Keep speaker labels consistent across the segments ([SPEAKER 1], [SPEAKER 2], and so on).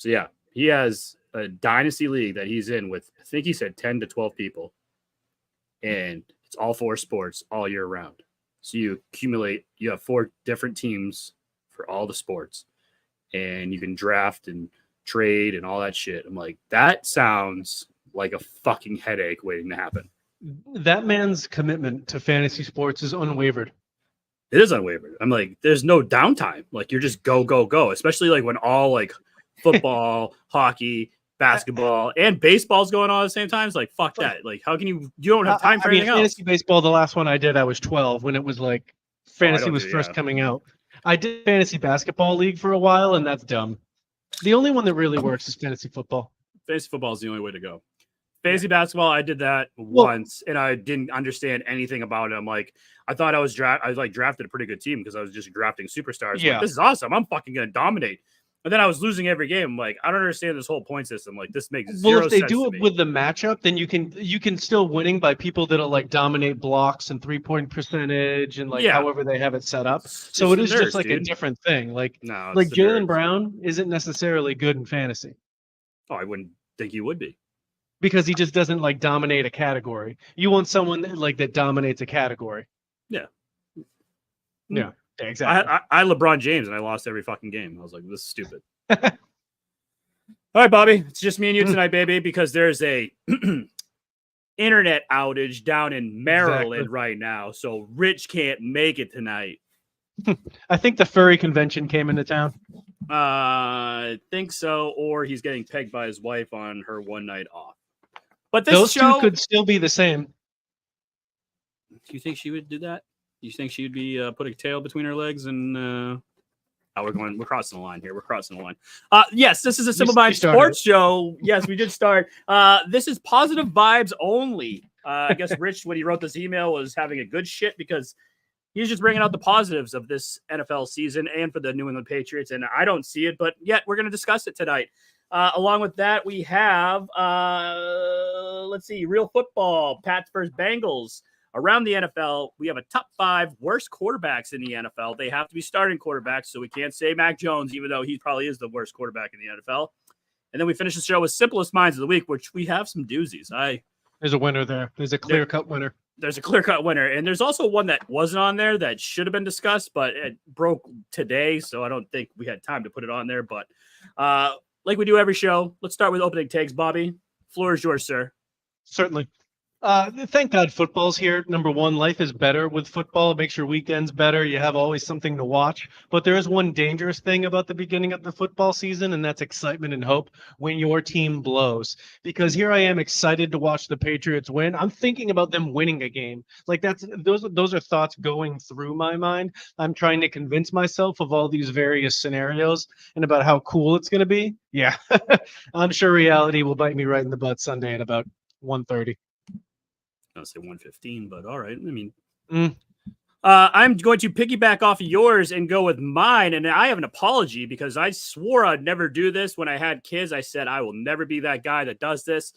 [SPEAKER 1] So yeah, he has a dynasty league that he's in with, I think he said 10 to 12 people. And it's all 4 sports all year round. So you have 4 different teams for all the sports. And you can draft and trade and all that shit. I'm like, that sounds like a fucking headache waiting to happen.
[SPEAKER 2] That man's commitment to fantasy sports is unwavered.
[SPEAKER 1] It is unwavered. I'm like, there's no downtime. Like, you're just go, go, go. Especially like when all like football, hockey, basketball, and baseball's going on at the same time. It's like, fuck that. Like, how can you don't have time for anything else?
[SPEAKER 2] Fantasy baseball, the last one I did, I was 12 when it was like fantasy was first coming out. I did fantasy basketball league for a while, and that's dumb. The only one that really works is fantasy football.
[SPEAKER 1] Fantasy football is the only way to go. Fantasy basketball, I did that once, and I didn't understand anything about it. I'm like, I thought I was drafted a pretty good team because I was just drafting superstars.
[SPEAKER 2] Yeah,
[SPEAKER 1] like, this is awesome. I'm fucking gonna dominate. And then I was losing every game. I'm like, I don't understand this whole point system. Like, this makes zero sense.
[SPEAKER 2] Well, if they do it with the matchup, then you can still winning by people that'll like dominate blocks and 3-point percentage and like however they have it set up. So it is just like a different thing. Like Jaylen Brown isn't necessarily good in fantasy.
[SPEAKER 1] Oh, I wouldn't think he would be.
[SPEAKER 2] Because he just doesn't like dominate a category. You want someone that dominates a category.
[SPEAKER 1] Yeah.
[SPEAKER 2] Yeah, exactly.
[SPEAKER 1] I LeBron James and I lost every fucking game. I was like, this is stupid. All right, Bobby, it's just me and you tonight, baby, because there's a internet outage down in Maryland right now. So Rich can't make it tonight.
[SPEAKER 2] I think the furry convention came into town.
[SPEAKER 1] I think so, or he's getting pegged by his wife on her one night off. But
[SPEAKER 2] those two could still be the same.
[SPEAKER 1] Do you think she would do that? Do you think she would be putting a tail between her legs and? We're crossing the line here. We're crossing the line. Yes, this is a Simple Mind Sports Show. Yes, we did start. This is positive vibes only. I guess Rich, when he wrote this email, was having a good shit because he's just bringing out the positives of this NFL season and for the New England Patriots. And I don't see it, but yet we're going to discuss it tonight. Along with that, we have, let's see, real football, Pats versus Bengals. Around the NFL, we have a top 5 worst quarterbacks in the NFL. They have to be starting quarterbacks, so we can't say Mac Jones, even though he probably is the worst quarterback in the NFL. And then we finish the show with Simplest Minds of the Week, which we have some doozies.
[SPEAKER 2] There's a winner there. There's a clear-cut winner.
[SPEAKER 1] There's a clear-cut winner. And there's also one that wasn't on there that should have been discussed, but it broke today, so I don't think we had time to put it on there. But like we do every show, let's start with opening takes. Bobby, floor is yours, sir.
[SPEAKER 2] Certainly. Thank God football's here. Number one, life is better with football. It makes your weekends better. You have always something to watch. But there is one dangerous thing about the beginning of the football season, and that's excitement and hope when your team blows. Because here I am excited to watch the Patriots win. I'm thinking about them winning a game. Like those are thoughts going through my mind. I'm trying to convince myself of all these various scenarios and about how cool it's going to be. Yeah, I'm sure reality will bite me right in the butt Sunday at about 1:30.
[SPEAKER 1] I'll say 115, but all right. I mean, I'm going to piggyback off of yours and go with mine. And I have an apology because I swore I'd never do this when I had kids. I said I will never be that guy that does this.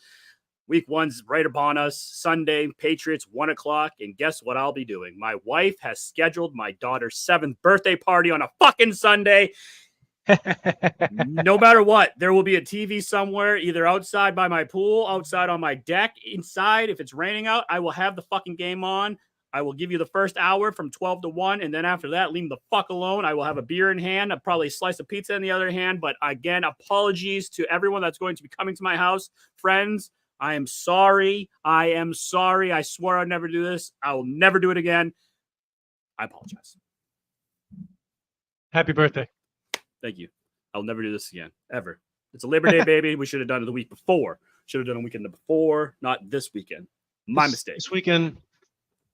[SPEAKER 1] Week 1's right upon us. Sunday, Patriots, 1 o'clock. And guess what I'll be doing? My wife has scheduled my daughter's 7th birthday party on a fucking Sunday. No matter what, there will be a TV somewhere, either outside by my pool, outside on my deck, inside. If it's raining out, I will have the fucking game on. I will give you the first hour from 12 to 1, and then after that, leave me the fuck alone. I will have a beer in hand, probably a slice of pizza in the other hand. But again, apologies to everyone that's going to be coming to my house. Friends, I am sorry. I swore I'd never do this. I will never do it again. I apologize.
[SPEAKER 2] Happy birthday.
[SPEAKER 1] Thank you. I'll never do this again, ever. It's a Labor Day, baby. We should have done it the week before. Should have done a weekend before, not this weekend. My mistake.
[SPEAKER 2] This weekend,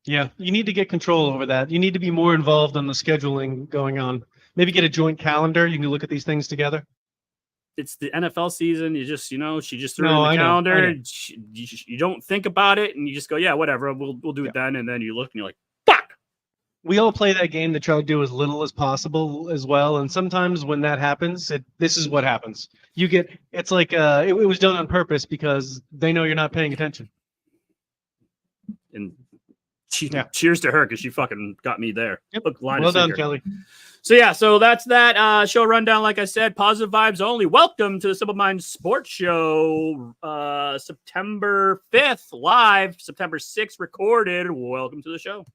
[SPEAKER 2] yeah. You need to get control over that. You need to be more involved on the scheduling going on. Maybe get a joint calendar. You can look at these things together.
[SPEAKER 1] It's the NFL season. You just, she just threw it in the calendar. And you don't think about it, and you just go, yeah, whatever. We'll do it then. And then you look, and you're like,
[SPEAKER 2] we all play that game to try to do as little as possible as well. And sometimes when that happens, this is what happens. It's like it was done on purpose because they know you're not paying attention.
[SPEAKER 1] And cheers to her because she fucking got me there.
[SPEAKER 2] Yep. Well done, Kelly.
[SPEAKER 1] So that's that show rundown. Like I said, positive vibes only. Welcome to the Simple Minds Sports Show, September 5th, live, September 6th, recorded. Welcome to the show.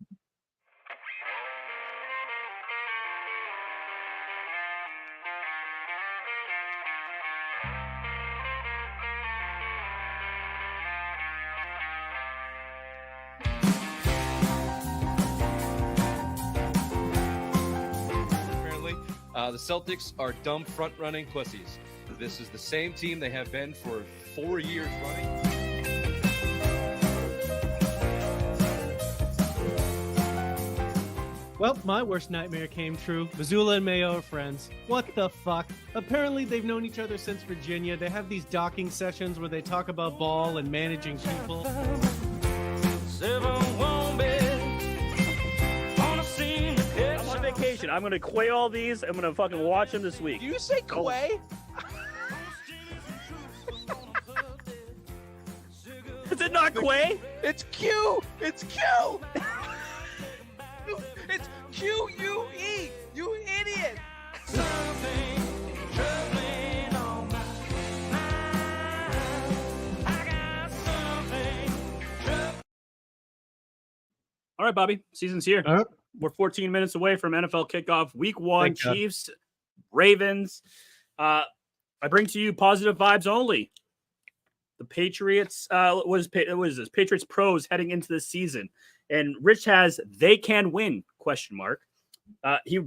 [SPEAKER 3] The Celtics are dumb front-running pussies. This is the same team they have been for 4 years running.
[SPEAKER 2] Well, my worst nightmare came true. Missoula and Mayo are friends. What the fuck? Apparently they've known each other since Virginia. They have these docking sessions where they talk about ball and managing people.
[SPEAKER 1] Vacation. I'm gonna quay all these. I'm gonna fucking watch them this week.
[SPEAKER 4] Do you say quay?
[SPEAKER 1] Is it not quay?
[SPEAKER 4] It's Q. It's Q. It's Q-U-E. You idiot.
[SPEAKER 1] All right, Bobby. Season's here. We're 14 minutes away from NFL kickoff. Week 1, Chiefs, Ravens. I bring to you positive vibes only. The Patriots, what is this? Patriots pros heading into the season. And Rich has they can win, ? He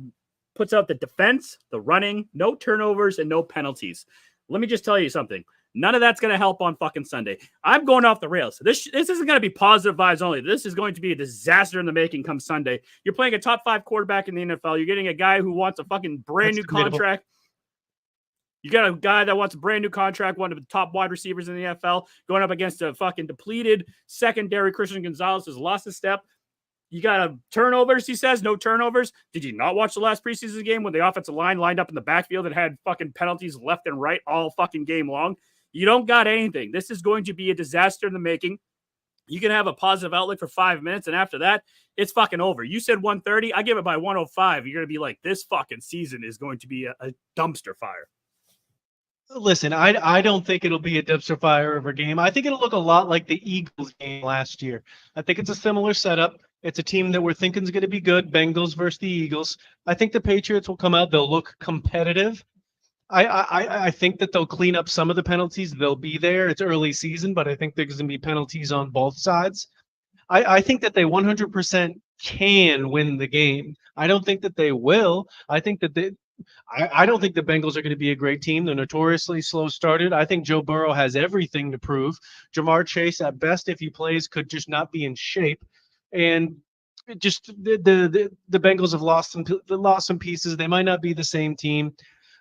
[SPEAKER 1] puts out the defense, the running, no turnovers, and no penalties. Let me just tell you something. None of that's going to help on fucking Sunday. I'm going off the rails. This isn't going to be positive vibes only. This is going to be a disaster in the making come Sunday. You're playing a top 5 quarterback in the NFL. You're getting a guy who wants a fucking brand new contract. You got a guy that wants a brand new contract, one of the top wide receivers in the NFL, going up against a fucking depleted secondary. Christian Gonzalez has lost a step. You got a turnovers, he says, no turnovers. Did you not watch the last preseason game when the offensive line lined up in the backfield and had fucking penalties left and right all fucking game long? You don't got anything. This is going to be a disaster in the making. You can have a positive outlook for 5 minutes, and after that, it's fucking over. You said 130. I give it by 105. You're going to be like, this fucking season is going to be a dumpster fire.
[SPEAKER 2] Listen, I don't think it'll be a dumpster fire of a game. I think it'll look a lot like the Eagles game last year. I think it's a similar setup. It's a team that we're thinking is going to be good, Bengals versus the Eagles. I think the Patriots will come out. They'll look competitive. I think that they'll clean up some of the penalties. They'll be there. It's early season, but I think there's going to be penalties on both sides. I think that they 100% can win the game. I don't think that they will. I think that I don't think the Bengals are going to be a great team. They're notoriously slow started. I think Joe Burrow has everything to prove. Jamar Chase, at best, if he plays, could just not be in shape. And just the Bengals have lost some pieces. They might not be the same team.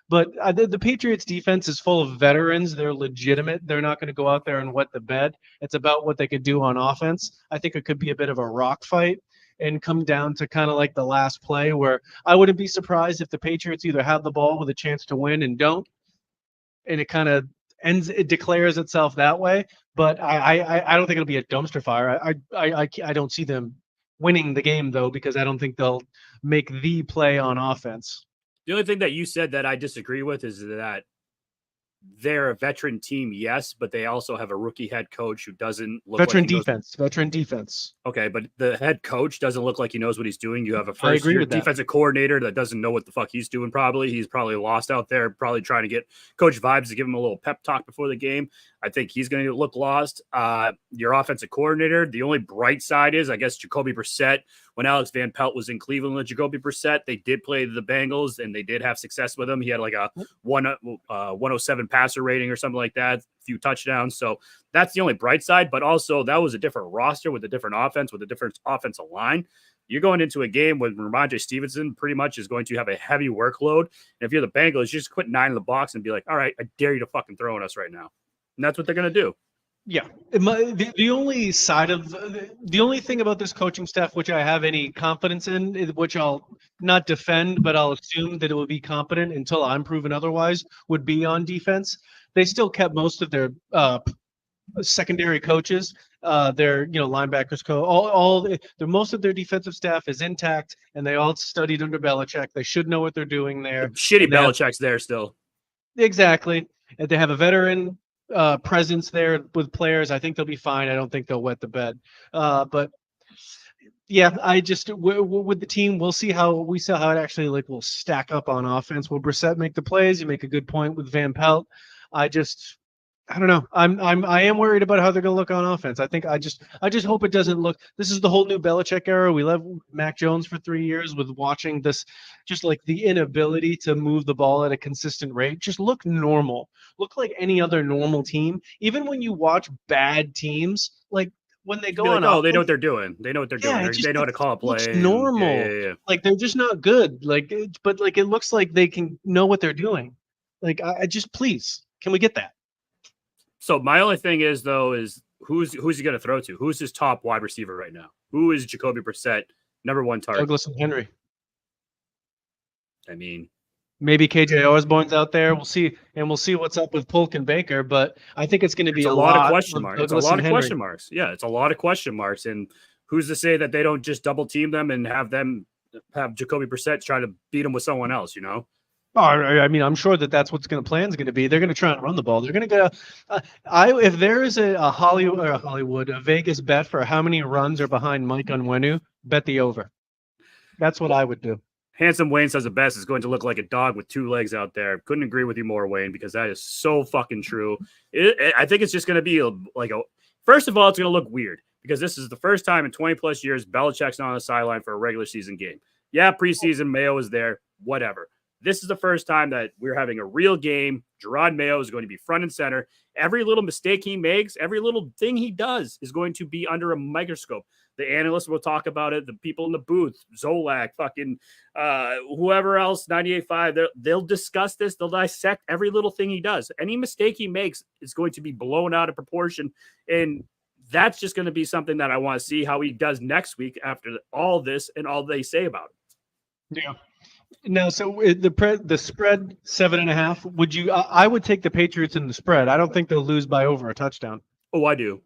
[SPEAKER 2] But the Patriots defense is full of veterans. They're legitimate. They're not going to go out there and wet the bed. It's about what they could do on offense. I think it could be a bit of a rock fight and come down to kind of like the last play where I wouldn't be surprised if the Patriots either have the ball with a chance to win and don't, and it kind of it declares itself that way. But I don't think it'll be a dumpster fire. I don't see them winning the game, though, because I don't think they'll make the play on offense.
[SPEAKER 1] The only thing that you said that I disagree with is that they're a veteran team, yes, but they also have a rookie head coach who doesn't look
[SPEAKER 2] veteran
[SPEAKER 1] like
[SPEAKER 2] defense. Veteran defense.
[SPEAKER 1] Okay, but the head coach doesn't look like he knows what he's doing. You have a
[SPEAKER 2] I agree
[SPEAKER 1] first-year
[SPEAKER 2] with that.
[SPEAKER 1] defensive coordinator that doesn't know what the fuck he's doing. He's probably lost out there, probably trying to get Coach Vibes to give him a little pep talk before the game. I think he's going to look lost. Your offensive coordinator, the only bright side is, I guess, Jacoby Brissett. When Alex Van Pelt was in Cleveland with Jacoby Brissett, they did play the Bengals, and they did have success with him. He had like a 107 passer rating or something like that, a few touchdowns. So that's the only bright side. But also, that was a different roster with a different offense, with a different offensive line. You're going into a game with Ramondre Stevenson pretty much is going to have a heavy workload. And if you're the Bengals, you just put 9 in the box and be like, all right, I dare you to fucking throw on us right now. And that's what they're going to do.
[SPEAKER 2] Yeah. The only thing about this coaching staff, which I have any confidence in, which I'll not defend, but I'll assume that it will be competent until I'm proven otherwise, would be on defense. They still kept most of their secondary coaches. Their linebackers coach. Most of their defensive staff is intact, and they all studied under Belichick. They should know what they're doing there.
[SPEAKER 1] Shitty
[SPEAKER 2] And they have-
[SPEAKER 1] Belichick's there still.
[SPEAKER 2] Exactly. And they have a veteran presence there with players. I think they'll be fine. I don't think they'll wet the bed. But yeah, I just with the team, we'll see how it actually will stack up on offense. Will Brissett make the plays? You make a good point with Van Pelt. I don't know. I am worried about how they're going to look on offense. I just hope it doesn't look. This is the whole new Belichick era. We love Mac Jones for 3 years with watching this, just like the inability to move the ball at a consistent rate. Just look normal. Look like any other normal team. Even when you watch bad teams, like when they go on,
[SPEAKER 1] they know what they're doing. They know what they're doing. They know how to call a play.
[SPEAKER 2] Looks normal.
[SPEAKER 1] Yeah.
[SPEAKER 2] Like they're just not good. But it looks like they can know what they're doing. Like I just please, can we get that?
[SPEAKER 1] So my only thing is who's he going to throw to? Who's his top wide receiver right now? Who is Jacoby Brissett number one target?
[SPEAKER 2] Douglas and Henry.
[SPEAKER 1] I mean,
[SPEAKER 2] maybe KJ Osborne's out there. We'll see, and we'll see what's up with Polk and Baker. But I think it's going to be
[SPEAKER 1] a lot of question marks. It's a lot of question marks. Yeah, it's a lot of question marks. And who's to say that they don't just double team them and have Jacoby Brissett try to beat them with someone else?
[SPEAKER 2] Oh, I mean, I'm sure that's what's plan's going to be. They're going to try and run the ball. They're going to go. If there is a Vegas bet for how many runs are behind Mike Onwenu, bet the over. That's what I would do.
[SPEAKER 1] Handsome Wayne says the best is going to look like a dog with two legs out there. Couldn't agree with you more, Wayne, because that is so fucking true. I think it's just going to be first of all, it's going to look weird because this is the first time in 20 plus years Belichick's not on the sideline for a regular season game. Yeah, preseason Mayo is there, whatever. This is the first time that we're having a real game. Gerard Mayo is going to be front and center. Every little mistake he makes, every little thing he does is going to be under a microscope. The analysts will talk about it. The people in the booth, Zolak, fucking whoever else, 98.5, they'll discuss this. They'll dissect every little thing he does. Any mistake he makes is going to be blown out of proportion. And that's just going to be something that I want to see how he does next week after all this and all they say about it.
[SPEAKER 2] Yeah. No, so the spread 7.5. Would you? I would take the Patriots in the spread. I don't think they'll lose by over a touchdown.
[SPEAKER 1] Oh, I do.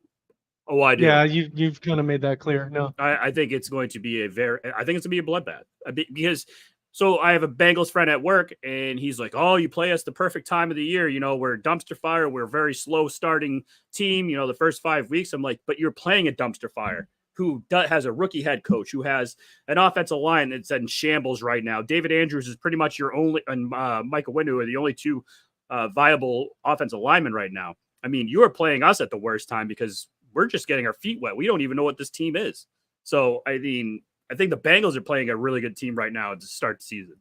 [SPEAKER 2] Yeah, you've kind of made that clear. No,
[SPEAKER 1] I think it's going to be a bloodbath because. So I have a Bengals friend at work, and he's like, "Oh, you play us the perfect time of the year. We're dumpster fire. We're a very slow starting team. The first 5 weeks." I'm like, "But you're playing a dumpster fire." Who has a rookie head coach, who has an offensive line that's in shambles right now. David Andrews is pretty much your only, and Michael Windu are the only two viable offensive linemen right now. I mean, you are playing us at the worst time because we're just getting our feet wet. We don't even know what this team is. So, I mean, I think the Bengals are playing a really good team right now to start the season.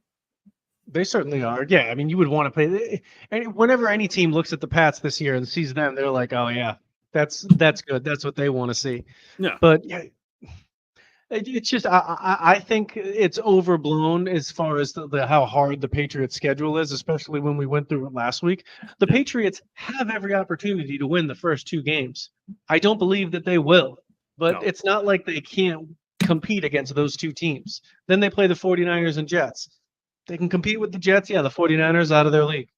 [SPEAKER 2] They certainly are. Yeah, I mean, you would want to play. And whenever any team looks at the Pats this year and sees them, they're like, "Oh yeah, that's good. That's what they want to see."
[SPEAKER 1] Yeah.
[SPEAKER 2] But yeah, it's just I think it's overblown as far as how hard the Patriots schedule is, especially when we went through it last week. The Patriots have every opportunity to win the first two games. I don't believe that they will, but It's not like they can't compete against those two teams. Then they play the 49ers and Jets. They can compete with the Jets. Yeah, the 49ers out of their league.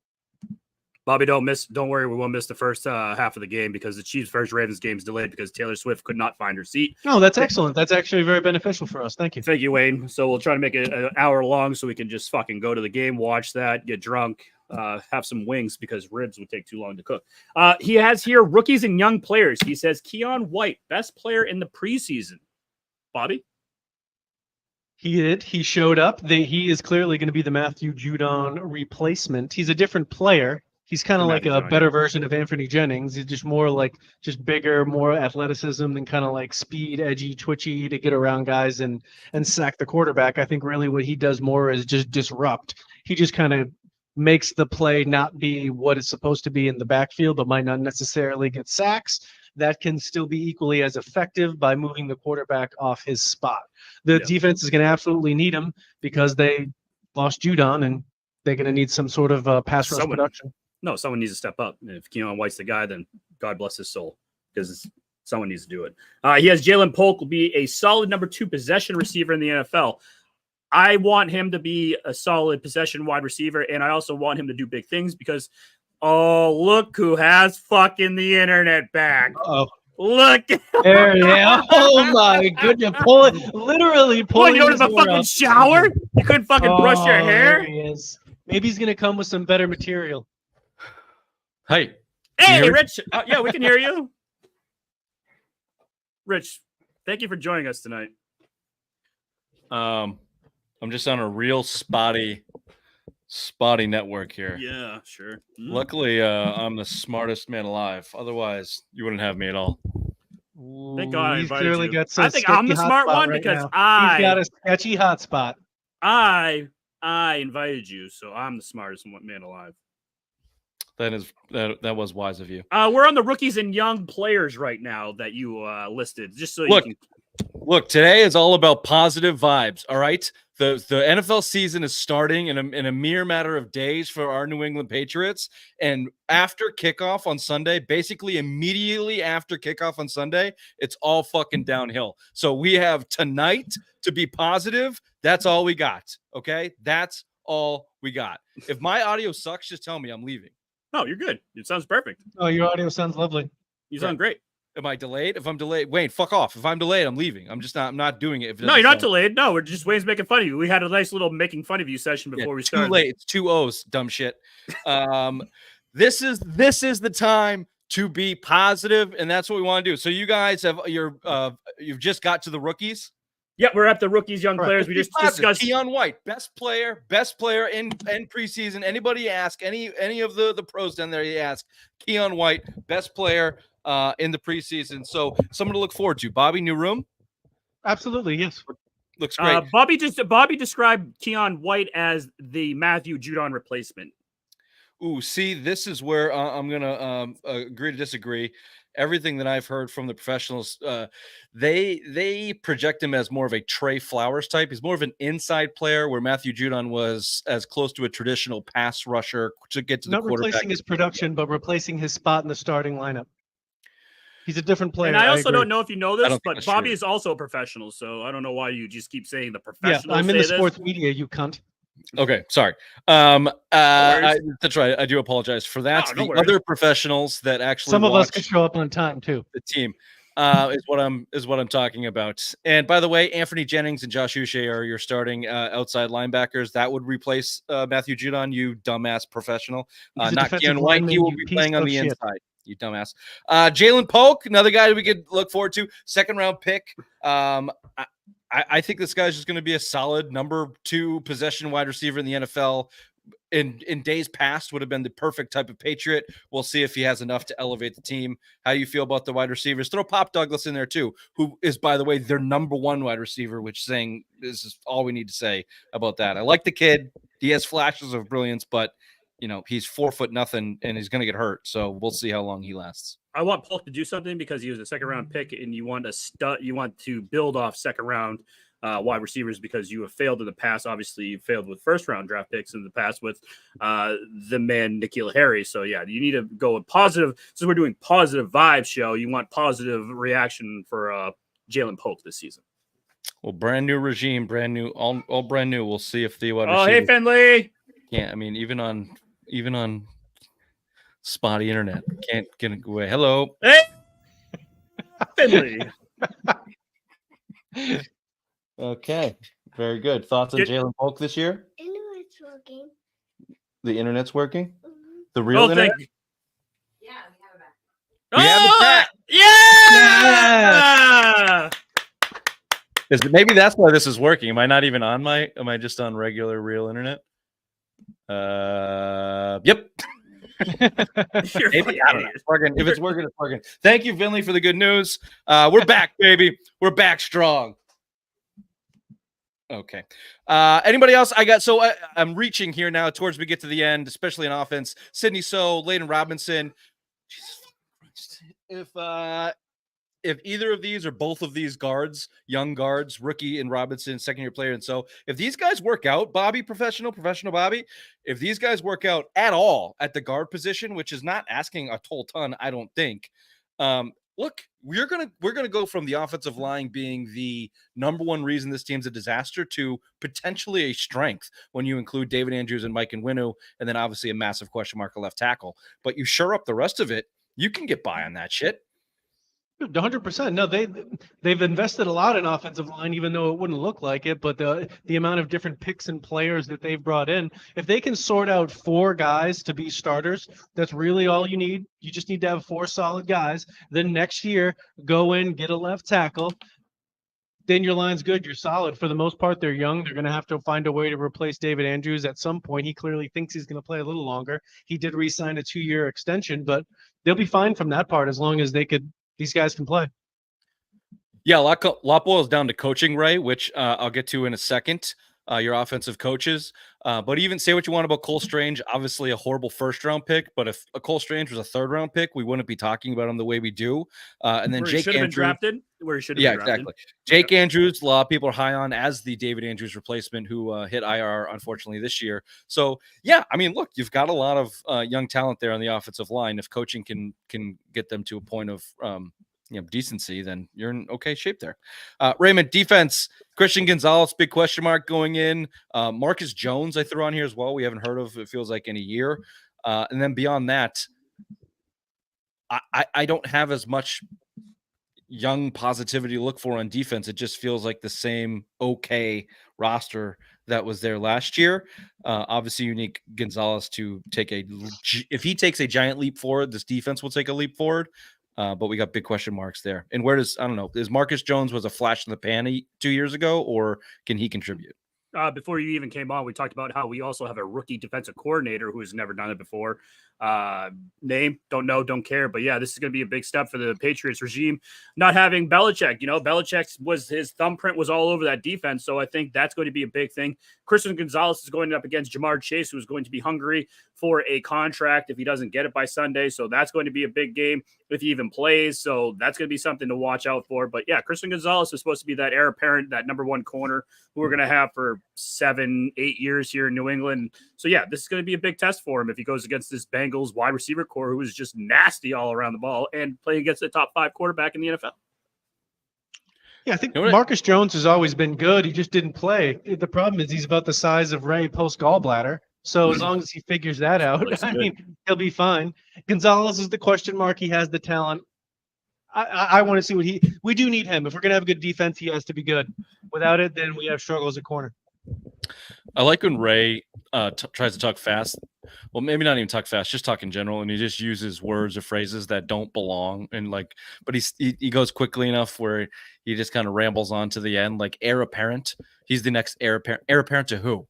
[SPEAKER 1] Bobby, don't worry, we won't miss the first half of the game because the Chiefs versus Ravens game is delayed because Taylor Swift could not find her seat.
[SPEAKER 2] No, that's excellent. That's actually very beneficial for us. Thank you.
[SPEAKER 1] Thank you, Wayne. So we'll try to make it an hour long so we can just fucking go to the game, watch that, get drunk, have some wings because ribs would take too long to cook. He has here rookies and young players. He says Keon White, best player in the preseason. Bobby?
[SPEAKER 2] He did. He showed up. He is clearly going to be the Matthew Judon replacement. He's a different player. He's kind of like a better version of Anthony Jennings. He's just more just bigger, more athleticism than kind of like speed, edgy, twitchy to get around guys and sack the quarterback. I think really what he does more is just disrupt. He just kind of makes the play not be what it's supposed to be in the backfield, but might not necessarily get sacks. That can still be equally as effective by moving the quarterback off his spot. The defense is going to absolutely need him because they lost Judon and they're going to need some sort of pass rush production.
[SPEAKER 1] No, someone needs to step up. And if Keon White's the guy, then God bless his soul because someone needs to do it. He has Jalen Polk will be a solid number 2 possession receiver in the NFL. I want him to be a solid possession wide receiver, and I also want him to do big things because Oh, look who has fucking the internet back.
[SPEAKER 2] Oh,
[SPEAKER 1] Look.
[SPEAKER 2] there, yeah. Oh my goodness, literally
[SPEAKER 1] What,
[SPEAKER 2] pulling
[SPEAKER 1] you don't
[SPEAKER 2] his
[SPEAKER 1] have a
[SPEAKER 2] hair
[SPEAKER 1] fucking
[SPEAKER 2] up.
[SPEAKER 1] shower? You couldn't fucking brush your
[SPEAKER 2] Oh,
[SPEAKER 1] hair?
[SPEAKER 2] there he is. Maybe he's gonna come with some better material.
[SPEAKER 3] Hey,
[SPEAKER 1] Hey,
[SPEAKER 3] hear me?
[SPEAKER 1] Rich. Yeah, we can hear you. Rich, thank you for joining us tonight.
[SPEAKER 3] I'm just on a real spotty network here.
[SPEAKER 1] Yeah, sure.
[SPEAKER 3] Luckily, I'm the smartest man alive. Otherwise, you wouldn't have me at all.
[SPEAKER 1] Thank God I
[SPEAKER 2] He's
[SPEAKER 1] invited
[SPEAKER 2] clearly
[SPEAKER 1] you.
[SPEAKER 2] got
[SPEAKER 1] I think I'm the smart one
[SPEAKER 2] right
[SPEAKER 1] because
[SPEAKER 2] now. He's got a sketchy hotspot.
[SPEAKER 1] I invited you, so I'm the smartest man alive.
[SPEAKER 3] That was wise of you.
[SPEAKER 1] We're on the rookies and young players right now that you listed, just so
[SPEAKER 3] Look,
[SPEAKER 1] you can.
[SPEAKER 3] Look, today is all about positive vibes. All right, the NFL season is starting in a mere matter of days for our New England Patriots, and after kickoff on Sunday, basically immediately after kickoff on Sunday, it's all fucking downhill. So we have tonight to be positive. That's all we got. Okay, that's all we got. If my audio sucks, just tell me I'm leaving.
[SPEAKER 1] No, you're good. It sounds perfect.
[SPEAKER 2] Oh, your audio sounds lovely.
[SPEAKER 1] You sound great.
[SPEAKER 3] Am I delayed? If I'm delayed, Wayne, fuck off. If I'm delayed, I'm leaving. I'm not doing it. If it
[SPEAKER 1] No, you're not
[SPEAKER 3] sound-
[SPEAKER 1] delayed. No, we're just Wayne's making fun of you. We had a nice little making fun of you session before we started.
[SPEAKER 3] Too late. It's 2 O's, dumb shit. This is the time to be positive, and that's what we want to do. So you guys you've just got to the rookies.
[SPEAKER 1] Yeah, we're at the rookies, young players. We just discussed
[SPEAKER 3] Keon White, best player in preseason. Anybody ask any of the pros down there, you ask Keon White, best player in the preseason. So someone to look forward to. Bobby, new room.
[SPEAKER 2] Absolutely, yes.
[SPEAKER 3] Looks great.
[SPEAKER 1] Bobby described Keon White as the Matthew Judon replacement.
[SPEAKER 3] Ooh, see, this is where I'm gonna agree to disagree. Everything that I've heard from the professionals, they project him as more of a Trey Flowers type. He's more of an inside player, where Matthew Judon was as close to a traditional pass rusher to get to the quarterback.
[SPEAKER 2] Not replacing his production, but replacing his spot in the starting lineup. He's a different player.
[SPEAKER 1] And I also don't know if you know this,
[SPEAKER 3] think
[SPEAKER 1] but
[SPEAKER 3] that's
[SPEAKER 1] Bobby
[SPEAKER 3] true.
[SPEAKER 1] is also a professional, so I don't know why you just keep saying the
[SPEAKER 2] Yeah,
[SPEAKER 1] professional.
[SPEAKER 2] I'm in the sports media, you cunt.
[SPEAKER 3] Okay, sorry.
[SPEAKER 1] worries.
[SPEAKER 3] That's right. I do apologize for that.
[SPEAKER 1] No
[SPEAKER 3] The
[SPEAKER 1] worries.
[SPEAKER 3] other professionals that actually
[SPEAKER 2] Some of us
[SPEAKER 3] watch
[SPEAKER 2] could show up on time too.
[SPEAKER 3] the team is what I'm talking about. And by the way, Anthony Jennings and Josh Uche are your starting outside linebackers. That would replace Matthew Judon, you dumbass professional.
[SPEAKER 2] He's a
[SPEAKER 3] Not
[SPEAKER 2] defensive
[SPEAKER 3] Keon White.
[SPEAKER 2] lineman,
[SPEAKER 3] He will
[SPEAKER 2] you
[SPEAKER 3] be
[SPEAKER 2] piece
[SPEAKER 3] playing on
[SPEAKER 2] of
[SPEAKER 3] the
[SPEAKER 2] shit.
[SPEAKER 3] inside. You dumbass. Jalen Polk, another guy we could look forward to. Second round pick. I think this guy's just going to be a solid number 2 possession wide receiver in the NFL. In days past, would have been the perfect type of Patriot. We'll see if he has enough to elevate the team. How you feel about the wide receivers? Throw Pop Douglas in there too, who is, by the way, their number 1 wide receiver, which saying this is all we need to say about that. I like the kid. He has flashes of brilliance, but he's 4 foot nothing and he's going to get hurt. So we'll see how long he lasts.
[SPEAKER 1] I want Polk to do something because he was a second round pick, and you want to build off second round wide receivers because you have failed in the past. Obviously, you failed with first round draft picks in the past with the man N'Keal Harry. So yeah, you need to go with positive. So we're doing positive vibes show. You want positive reaction for Jalen Polk this season.
[SPEAKER 3] Well, brand new regime, brand new, all brand new. We'll see if the wide
[SPEAKER 1] Oh, hey
[SPEAKER 3] receivers
[SPEAKER 1] Finley.
[SPEAKER 3] can't. I mean, even on spotty internet, can't get away. Hello.
[SPEAKER 1] Hey Finley.
[SPEAKER 3] Okay, very good. Thoughts on Jalen Polk this year?
[SPEAKER 5] Internet's working.
[SPEAKER 3] The internet's working.
[SPEAKER 5] Mhm.
[SPEAKER 3] The real
[SPEAKER 1] Oh,
[SPEAKER 3] internet.
[SPEAKER 1] thank you.
[SPEAKER 5] Yeah, we have it back.
[SPEAKER 3] We have it back.
[SPEAKER 1] Yeah.
[SPEAKER 3] Maybe that's why this is working. Am I not even on am I just on regular real internet? Yep.
[SPEAKER 1] You're
[SPEAKER 3] Maybe,
[SPEAKER 1] fucking
[SPEAKER 3] I don't know.
[SPEAKER 1] idiot.
[SPEAKER 3] It's working. If it's working, it's working. Thank you, Finley, for the good news. We're back, baby. We're back strong. Okay. Anybody else? I'm reaching here now towards we get to the end, especially in offense. Sidney So, Layden Robinson. Jesus Christ. If either of these or both of these guards, young guards, rookie and Robinson, second year player, and so if these guys work out, Bobby, professional Bobby, if these guys work out at all at the guard position, which is not asking a total ton, I don't think. look, we're gonna go from the offensive line being the number one reason this team's a disaster to potentially a strength when you include David Andrews and Mike Nwinu, and then obviously a massive question mark at left tackle. But you shore up the rest of it, you can get by on that shit.
[SPEAKER 2] 100%. No, they've invested a lot in offensive line, even though it wouldn't look like it. But the amount of different picks and players that they've brought in, if they can sort out 4 guys to be starters, that's really all you need. You just need to have 4 solid guys. Then next year, go in, get a left tackle. Then your line's good. You're solid. For the most part, they're young. They're going to have to find a way to replace David Andrews at some point. He clearly thinks he's going to play a little longer. He did re-sign a 2-year extension, but they'll be fine from that part as long as these guys can play.
[SPEAKER 3] Yeah, a lot boils down to coaching, Ray, which I'll get to in a second. Your offensive coaches. But even say what you want about Cole Strange, obviously a horrible first-round pick. But if a Cole Strange was a third-round pick, we wouldn't be talking about him the way we do. And then
[SPEAKER 1] where
[SPEAKER 3] Jake
[SPEAKER 1] he should have been
[SPEAKER 3] Andrews,
[SPEAKER 1] drafted. Where he should have been drafted.
[SPEAKER 3] exactly. Jake Andrews, a lot of people are high on as the David Andrews replacement who hit IR, unfortunately, this year. So, yeah, I mean, look, you've got a lot of young talent there on the offensive line. If coaching can get them to a point of decency, then you're in okay shape there. Raymond, defense, Christian Gonzalez, big question mark going in. Marcus Jones, I threw on here as well. We haven't heard of, it feels like, in a year. And then beyond that, I don't have as much young positivity to look for on defense. It just feels like the same okay roster that was there last year. Obviously, you need Gonzalez to if he takes a giant leap forward, this defense will take a leap forward. But we got big question marks there. And where does, I don't know, is Marcus Jones was a flash in the pan 2 years ago, or can he contribute?
[SPEAKER 1] Before you even came on, we talked about how we also have a rookie defensive coordinator who has never done it before. Name, don't know, don't care. But yeah, this is going to be a big step for the Patriots regime. Not having Belichick, Belichick's his thumbprint was all over that defense. So I think that's going to be a big thing. Christian Gonzalez is going up against Jamar Chase, who's going to be hungry for a contract if he doesn't get it by Sunday. So that's going to be a big game if he even plays. So that's going to be something to watch out for. But yeah, Christian Gonzalez is supposed to be that heir apparent, that number one corner who we're going to have for 7-8 years here in New England. So yeah, this is going to be a big test for him if he goes against this Bengals wide receiver core who is just nasty all around the ball and playing against the top 5 quarterback in the NFL.
[SPEAKER 2] Yeah, I think Marcus Jones has always been good. He just didn't play. The problem is he's about the size of Ray post gallbladder. So as long as he figures that out, he'll be fine. Gonzalez is the question mark. He has the talent. I want to see what we do need him. If we're going to have a good defense, he has to be good. Without it, then we have struggles at corner.
[SPEAKER 3] I like when Ray tries to talk fast. Well, maybe not even talk fast, just talk in general, and he just uses words or phrases that don't belong. And but he goes quickly enough where he just kind of rambles on to the end, like heir apparent. He's the next heir apparent. Heir apparent to who?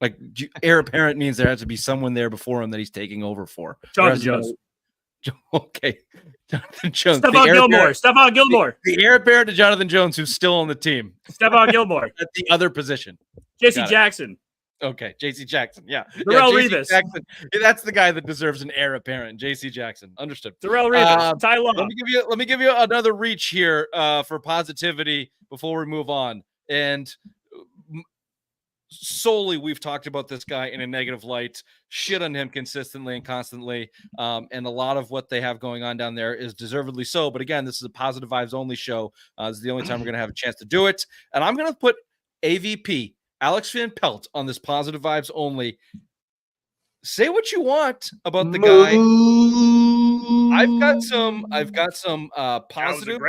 [SPEAKER 3] Like heir apparent means there has to be someone there before him that he's taking over for.
[SPEAKER 1] Jonathan Jones.
[SPEAKER 3] Okay. Jonathan Jones.
[SPEAKER 1] Stephon Gilmore.
[SPEAKER 3] The heir apparent to Jonathan Jones, who's still on the team.
[SPEAKER 1] Stephon Gilmore.
[SPEAKER 3] At the other position.
[SPEAKER 1] JC Jackson.
[SPEAKER 3] Okay, JC Jackson. Yeah.
[SPEAKER 1] Darrell Revis.
[SPEAKER 3] Jackson. Yeah, that's the guy that deserves an heir apparent. JC Jackson. Understood.
[SPEAKER 1] Darrell Revis. Ty Law.
[SPEAKER 3] Let me give you another reach here for positivity before we move on. And solely we've talked about this guy in a negative light, shit on him consistently and constantly. And a lot of what they have going on down there is deservedly so. But again, this is a positive vibes only show. This is the only time we're going to have a chance to do it. And I'm going to put AVP, Alex Van Pelt, on this positive vibes only. Say what you want about the guy. I've got some positive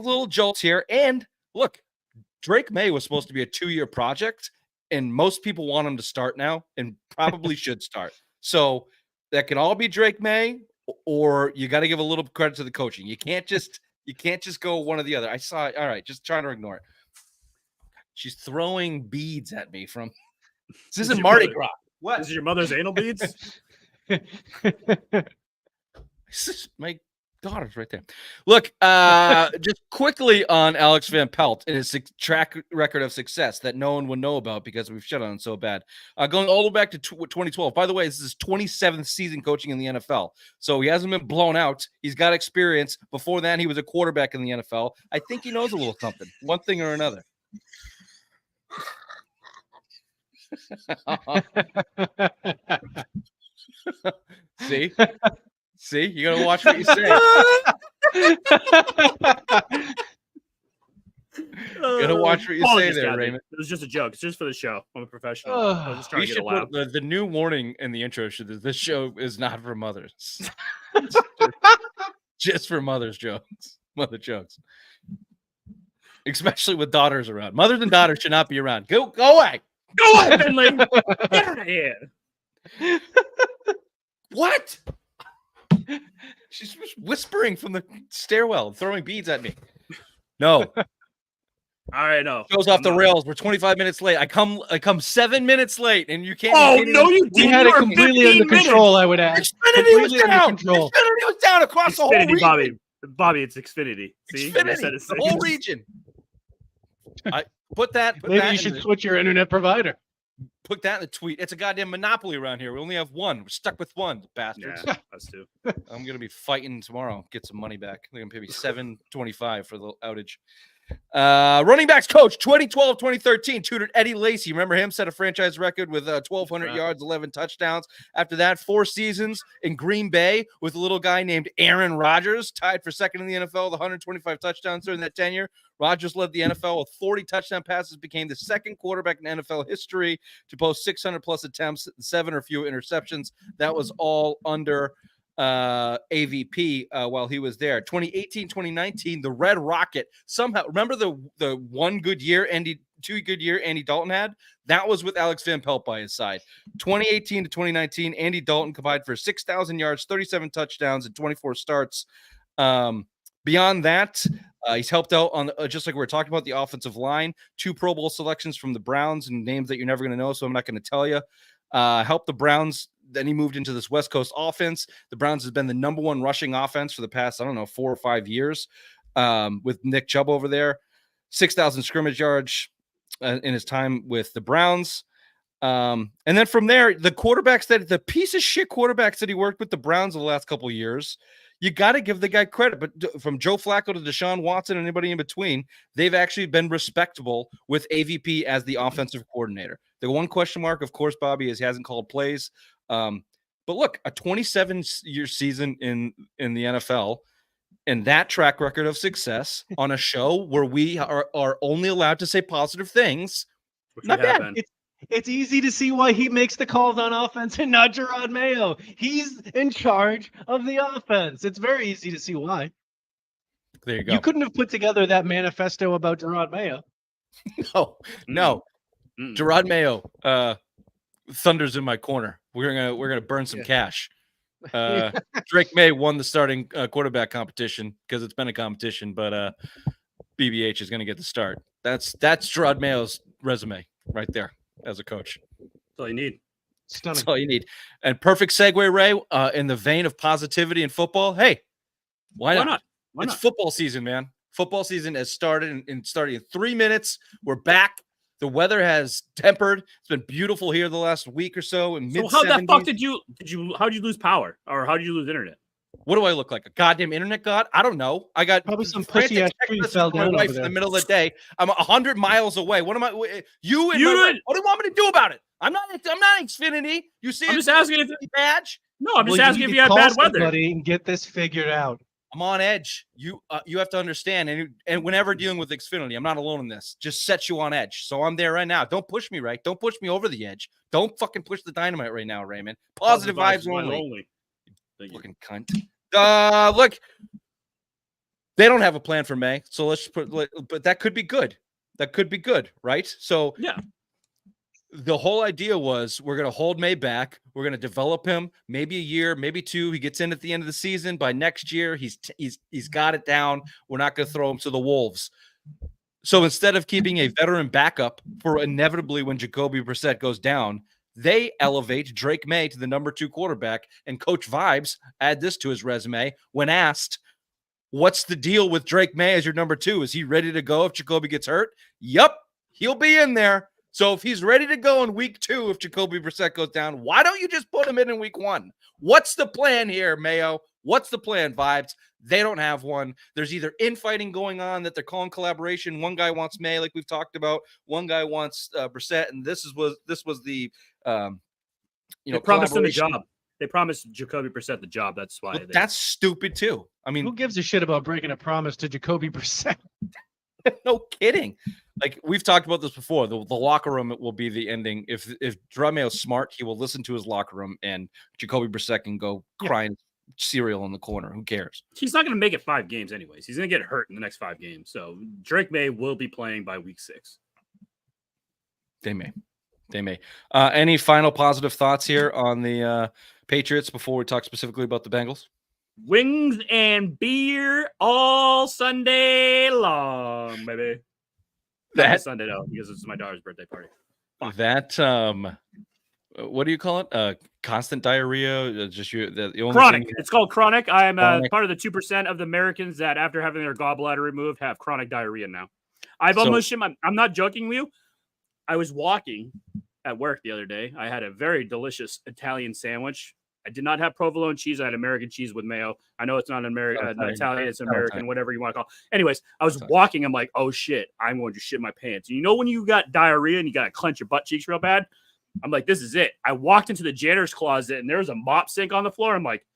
[SPEAKER 3] little jolts here. And look, Drake May was supposed to be a 2-year project, and most people want him to start now and probably should start. So that can all be Drake May, or you got to give a little credit to the coaching. You can't just go one or the other. I saw it. All right, just trying to ignore it. She's throwing beads at me from this isn't Mardi Gras. What?
[SPEAKER 1] This is your mother's anal beads?
[SPEAKER 3] My daughter's right there. Look, just quickly on Alex Van Pelt and his track record of success that no one would know about because we've shut on him so bad. Going all the way back to 2012. By the way, this is his 27th season coaching in the NFL. So he hasn't been blown out. He's got experience. Before that, he was a quarterback in the NFL. I think he knows a little something, one thing or another. See, you gotta watch what you say. Gotta watch what you say
[SPEAKER 1] Apologies,
[SPEAKER 3] there,
[SPEAKER 1] Kathy.
[SPEAKER 3] Raymond.
[SPEAKER 1] It was just a joke. It's just for the show. I'm a professional. I was just trying
[SPEAKER 3] We
[SPEAKER 1] to get
[SPEAKER 3] should
[SPEAKER 1] a laugh.
[SPEAKER 3] put the new warning in the intro. This show is not for mothers. Just for mothers jokes. Mother jokes. Especially with daughters around. Mothers and daughters should not be around. Go away.
[SPEAKER 1] Go ahead, Finley. Get out of here.
[SPEAKER 3] What? She's whispering from the stairwell, throwing beads at me. No.
[SPEAKER 1] All right, no.
[SPEAKER 3] Goes off the rails. We're 25 minutes late. I come 7 minutes late, and you can't.
[SPEAKER 1] Oh,
[SPEAKER 3] you can't
[SPEAKER 1] no,
[SPEAKER 3] even-
[SPEAKER 1] you
[SPEAKER 2] We
[SPEAKER 1] didn't.
[SPEAKER 2] had
[SPEAKER 1] You
[SPEAKER 2] it
[SPEAKER 1] were
[SPEAKER 2] completely
[SPEAKER 1] 15
[SPEAKER 2] under control, I would add.
[SPEAKER 3] Xfinity was
[SPEAKER 2] Completely under
[SPEAKER 3] down.
[SPEAKER 2] control.
[SPEAKER 3] Xfinity was down across the whole
[SPEAKER 1] Xfinity,
[SPEAKER 3] region.
[SPEAKER 1] Bobby. Bobby, it's Xfinity. See?
[SPEAKER 3] Xfinity,
[SPEAKER 1] You said it's
[SPEAKER 3] the whole region. I put that.
[SPEAKER 2] Maybe
[SPEAKER 3] that
[SPEAKER 2] you
[SPEAKER 3] in
[SPEAKER 2] should
[SPEAKER 3] the-
[SPEAKER 2] switch your internet provider.
[SPEAKER 3] put that in the tweet. It's a goddamn monopoly around here. We only have one. We're stuck with one, bastards.
[SPEAKER 1] Yeah, us too.
[SPEAKER 3] I'm gonna be fighting tomorrow. Get some money back. They're gonna pay me $7.25 for the outage. Running backs coach 2012-2013 tutored Eddie Lacy. Remember him? Set a franchise record with 1,200 yards, 11 touchdowns. After that, 4 seasons in Green Bay with a little guy named Aaron Rodgers, tied for second in the NFL with 125 touchdowns during that tenure. Rodgers led the NFL with 40 touchdown passes, became the second quarterback in NFL history to post 600 plus attempts, 7 or fewer interceptions. That was all under AVP while he was there. 2018-2019, the Red Rocket somehow, remember the 1 good year Andy 2 good year Andy Dalton had? That was with Alex Van Pelt by his side. 2018 to 2019, Andy Dalton combined for 6,000 yards, 37 touchdowns, and 24 starts. Beyond that, he's helped out on just like we were talking about the offensive line, 2 Pro Bowl selections from the Browns and names that you're never going to know, so I'm not going to tell you. Helped the Browns. Then he moved into this West Coast offense. The Browns has been the number 1 rushing offense for the past, 4 or 5 years with Nick Chubb over there. 6,000 scrimmage yards in his time with the Browns. And then from there, the piece of shit quarterbacks that he worked with the Browns the last couple of years, you got to give the guy credit. But from Joe Flacco to Deshaun Watson and anybody in between, they've actually been respectable with AVP as the offensive coordinator. The one question mark, of course, Bobby, is he hasn't called plays. But look, a 27-year season in the NFL and that track record of success on a show where we are only allowed to say positive things.
[SPEAKER 1] Which
[SPEAKER 3] Not
[SPEAKER 1] we have
[SPEAKER 3] bad.
[SPEAKER 1] been.
[SPEAKER 2] It's easy to see why he makes the calls on offense and not Gerard Mayo. He's in charge of the offense. It's very easy to see why.
[SPEAKER 3] There you go.
[SPEAKER 2] You couldn't have put together that manifesto about Gerard Mayo.
[SPEAKER 3] No.
[SPEAKER 1] Mm.
[SPEAKER 3] Gerard Mayo, thunder's in my corner. We're gonna burn some cash. Drake May won the starting quarterback competition because it's been a competition, but BBH is gonna get the start. That's Gerard Mayo's resume right there as a coach.
[SPEAKER 1] That's all you need.
[SPEAKER 2] Stunning.
[SPEAKER 3] That's all you need. And perfect segue, Ray, in the vein of positivity in football. Hey, why not?
[SPEAKER 1] Why
[SPEAKER 3] It's
[SPEAKER 1] not?
[SPEAKER 3] football season, man. Football season has started and starting in 3 minutes. We're back. The weather has tempered. It's been beautiful here the last week or so. In
[SPEAKER 1] So
[SPEAKER 3] mid
[SPEAKER 1] how the fuck did you how did you lose power or how did you lose internet?
[SPEAKER 3] What do I look like? A goddamn internet god? I don't know. I got
[SPEAKER 2] Probably some
[SPEAKER 3] frantic
[SPEAKER 2] pussy-ass
[SPEAKER 3] text
[SPEAKER 2] tree
[SPEAKER 3] messages
[SPEAKER 2] fell
[SPEAKER 3] from my
[SPEAKER 2] down
[SPEAKER 3] wife
[SPEAKER 2] over
[SPEAKER 3] in the
[SPEAKER 2] there.
[SPEAKER 3] middle of the day. I'm 100 miles away. What am I? You and
[SPEAKER 1] You
[SPEAKER 3] my wife,
[SPEAKER 1] and-
[SPEAKER 3] what do you want me to do about it? I'm not Xfinity. You see,
[SPEAKER 1] I'm
[SPEAKER 3] it's
[SPEAKER 1] just asking if
[SPEAKER 3] a badge.
[SPEAKER 1] no, I'm just
[SPEAKER 2] Well,
[SPEAKER 1] asking
[SPEAKER 2] need
[SPEAKER 1] if
[SPEAKER 2] to
[SPEAKER 1] you had
[SPEAKER 2] call
[SPEAKER 1] bad weather.
[SPEAKER 2] somebody and get this figured out.
[SPEAKER 3] I'm on edge. You have to understand, and whenever dealing with Xfinity, I'm not alone in this. Just sets you on edge. So I'm there right now. Don't push me, right? Don't push me over the edge. Don't fucking push the dynamite right now, Raymond. Positive vibes only.
[SPEAKER 1] Thank you.
[SPEAKER 3] Fucking cunt. Look, they don't have a plan for May, so let's put. But that could be good. That could be good, right? So
[SPEAKER 1] Yeah.
[SPEAKER 3] the whole idea was we're going to hold May back. We're going to develop him maybe a year, maybe 2. He gets in at the end of the season. By next year, he's got it down. We're not going to throw him to the wolves. So instead of keeping a veteran backup for inevitably when Jacoby Brissett goes down, they elevate Drake May to the number 2 quarterback. And Coach Vibes add this to his resume when asked, what's the deal with Drake May as your number 2? Is he ready to go if Jacoby gets hurt? Yup, he'll be in there. So if he's ready to go in week 2, if Jacoby Brissett goes down, why don't you just put him in week 1? What's the plan here, Mayo? What's the plan, Vibes? They don't have one. There's either infighting going on that they're calling collaboration. One guy wants May, like we've talked about. One guy wants Brissett, and this was the
[SPEAKER 1] They promised him a
[SPEAKER 3] collaboration.
[SPEAKER 1] job. They promised Jacoby Brissett the job. That's why.
[SPEAKER 3] But that's stupid too. I mean,
[SPEAKER 2] Who gives a shit about breaking a promise to Jacoby Brissett?
[SPEAKER 3] no kidding. Like we've talked about this before. The locker room will be the ending. If Drameo's smart, he will listen to his locker room, and Jacoby Brissett can go crying cereal in the corner. Who cares?
[SPEAKER 1] He's not going to make it 5 games anyways. He's going to get hurt in the next 5 games. So Drake May will be playing by week 6.
[SPEAKER 3] They may. Any final positive thoughts here on the Patriots before we talk specifically about the Bengals?
[SPEAKER 1] Wings and beer all Sunday long, baby. Not Sunday though, because it's my daughter's birthday party.
[SPEAKER 3] That what do you call it? Constant diarrhea? Just the only
[SPEAKER 1] chronic.
[SPEAKER 3] thing
[SPEAKER 1] It's called chronic. I am
[SPEAKER 3] Chronic.
[SPEAKER 1] part of the 2% of the Americans that, after having their gallbladder removed, have chronic diarrhea now. I've almost shit my. I'm not joking with you. I was walking at work the other day. I had a very delicious Italian sandwich. I did not have provolone cheese. I had American cheese with mayo. I know it's not Italian, it's American, whatever you want to call it. Anyways, I was walking. I'm like, oh shit, I'm going to shit my pants. You know when you got diarrhea and you got to clench your butt cheeks real bad? I'm like, this is it. I walked into the janitor's closet and there was a mop sink on the floor. I'm like,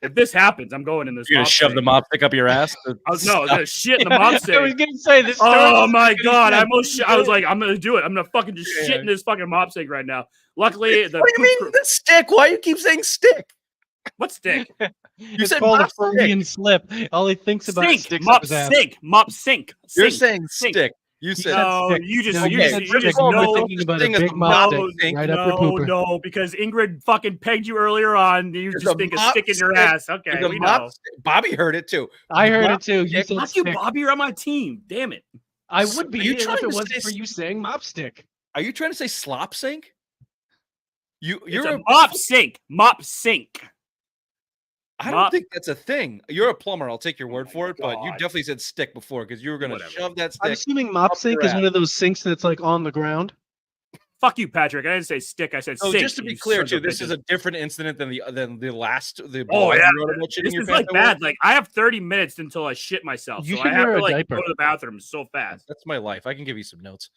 [SPEAKER 1] if this happens, I'm going in this.
[SPEAKER 3] You're gonna shove the mop stick up your ass?
[SPEAKER 1] I was gonna shit in the mop sink.
[SPEAKER 2] I was gonna say this.
[SPEAKER 1] Oh my god! I was like, I'm gonna do it. I'm gonna fucking just shit in this fucking mop sink right now. Luckily,
[SPEAKER 3] what do you mean the stick? Why do you keep saying stick?
[SPEAKER 1] What stick?
[SPEAKER 2] You said called a Freudian slip. All he thinks about is sticks
[SPEAKER 1] mop
[SPEAKER 2] up his ass.
[SPEAKER 1] sink, mop sink.
[SPEAKER 3] You're saying stick. You said
[SPEAKER 1] no.
[SPEAKER 3] stick.
[SPEAKER 1] You just
[SPEAKER 2] No,
[SPEAKER 1] you
[SPEAKER 2] you
[SPEAKER 1] just
[SPEAKER 2] know.
[SPEAKER 1] know.
[SPEAKER 2] Thinking about a big mop stick right up your pooper.
[SPEAKER 1] No, because Ingrid fucking pegged you earlier on. You
[SPEAKER 3] There's
[SPEAKER 1] just think a stick in your ass. Okay, we know.
[SPEAKER 3] Bobby heard it too.
[SPEAKER 2] I heard it too. You
[SPEAKER 1] Fuck you, Bobby. You're on my team. Damn it.
[SPEAKER 2] I would be if
[SPEAKER 3] trying
[SPEAKER 2] it
[SPEAKER 3] to
[SPEAKER 2] wasn't
[SPEAKER 3] say
[SPEAKER 2] for you saying mop stick.
[SPEAKER 3] Are you trying to say slop sink? You're
[SPEAKER 1] a mop sink. Mop sink.
[SPEAKER 3] I don't think that's a thing. You're a plumber. I'll take your word for it, but you definitely said stick before because you were going to shove that stick.
[SPEAKER 2] I'm assuming mop sink is one of those sinks that's like on the ground.
[SPEAKER 1] Fuck you, Patrick. I didn't say stick. I said sink.
[SPEAKER 3] Just to be clear, too, this is a different incident than the last.
[SPEAKER 1] Oh yeah, this is like bad. Like I have 30 minutes until I shit myself.
[SPEAKER 2] You
[SPEAKER 1] so
[SPEAKER 2] should
[SPEAKER 1] I have
[SPEAKER 2] wear
[SPEAKER 1] to
[SPEAKER 2] a
[SPEAKER 1] like
[SPEAKER 2] diaper.
[SPEAKER 1] go to the bathroom so fast.
[SPEAKER 3] That's my life. I can give you some notes.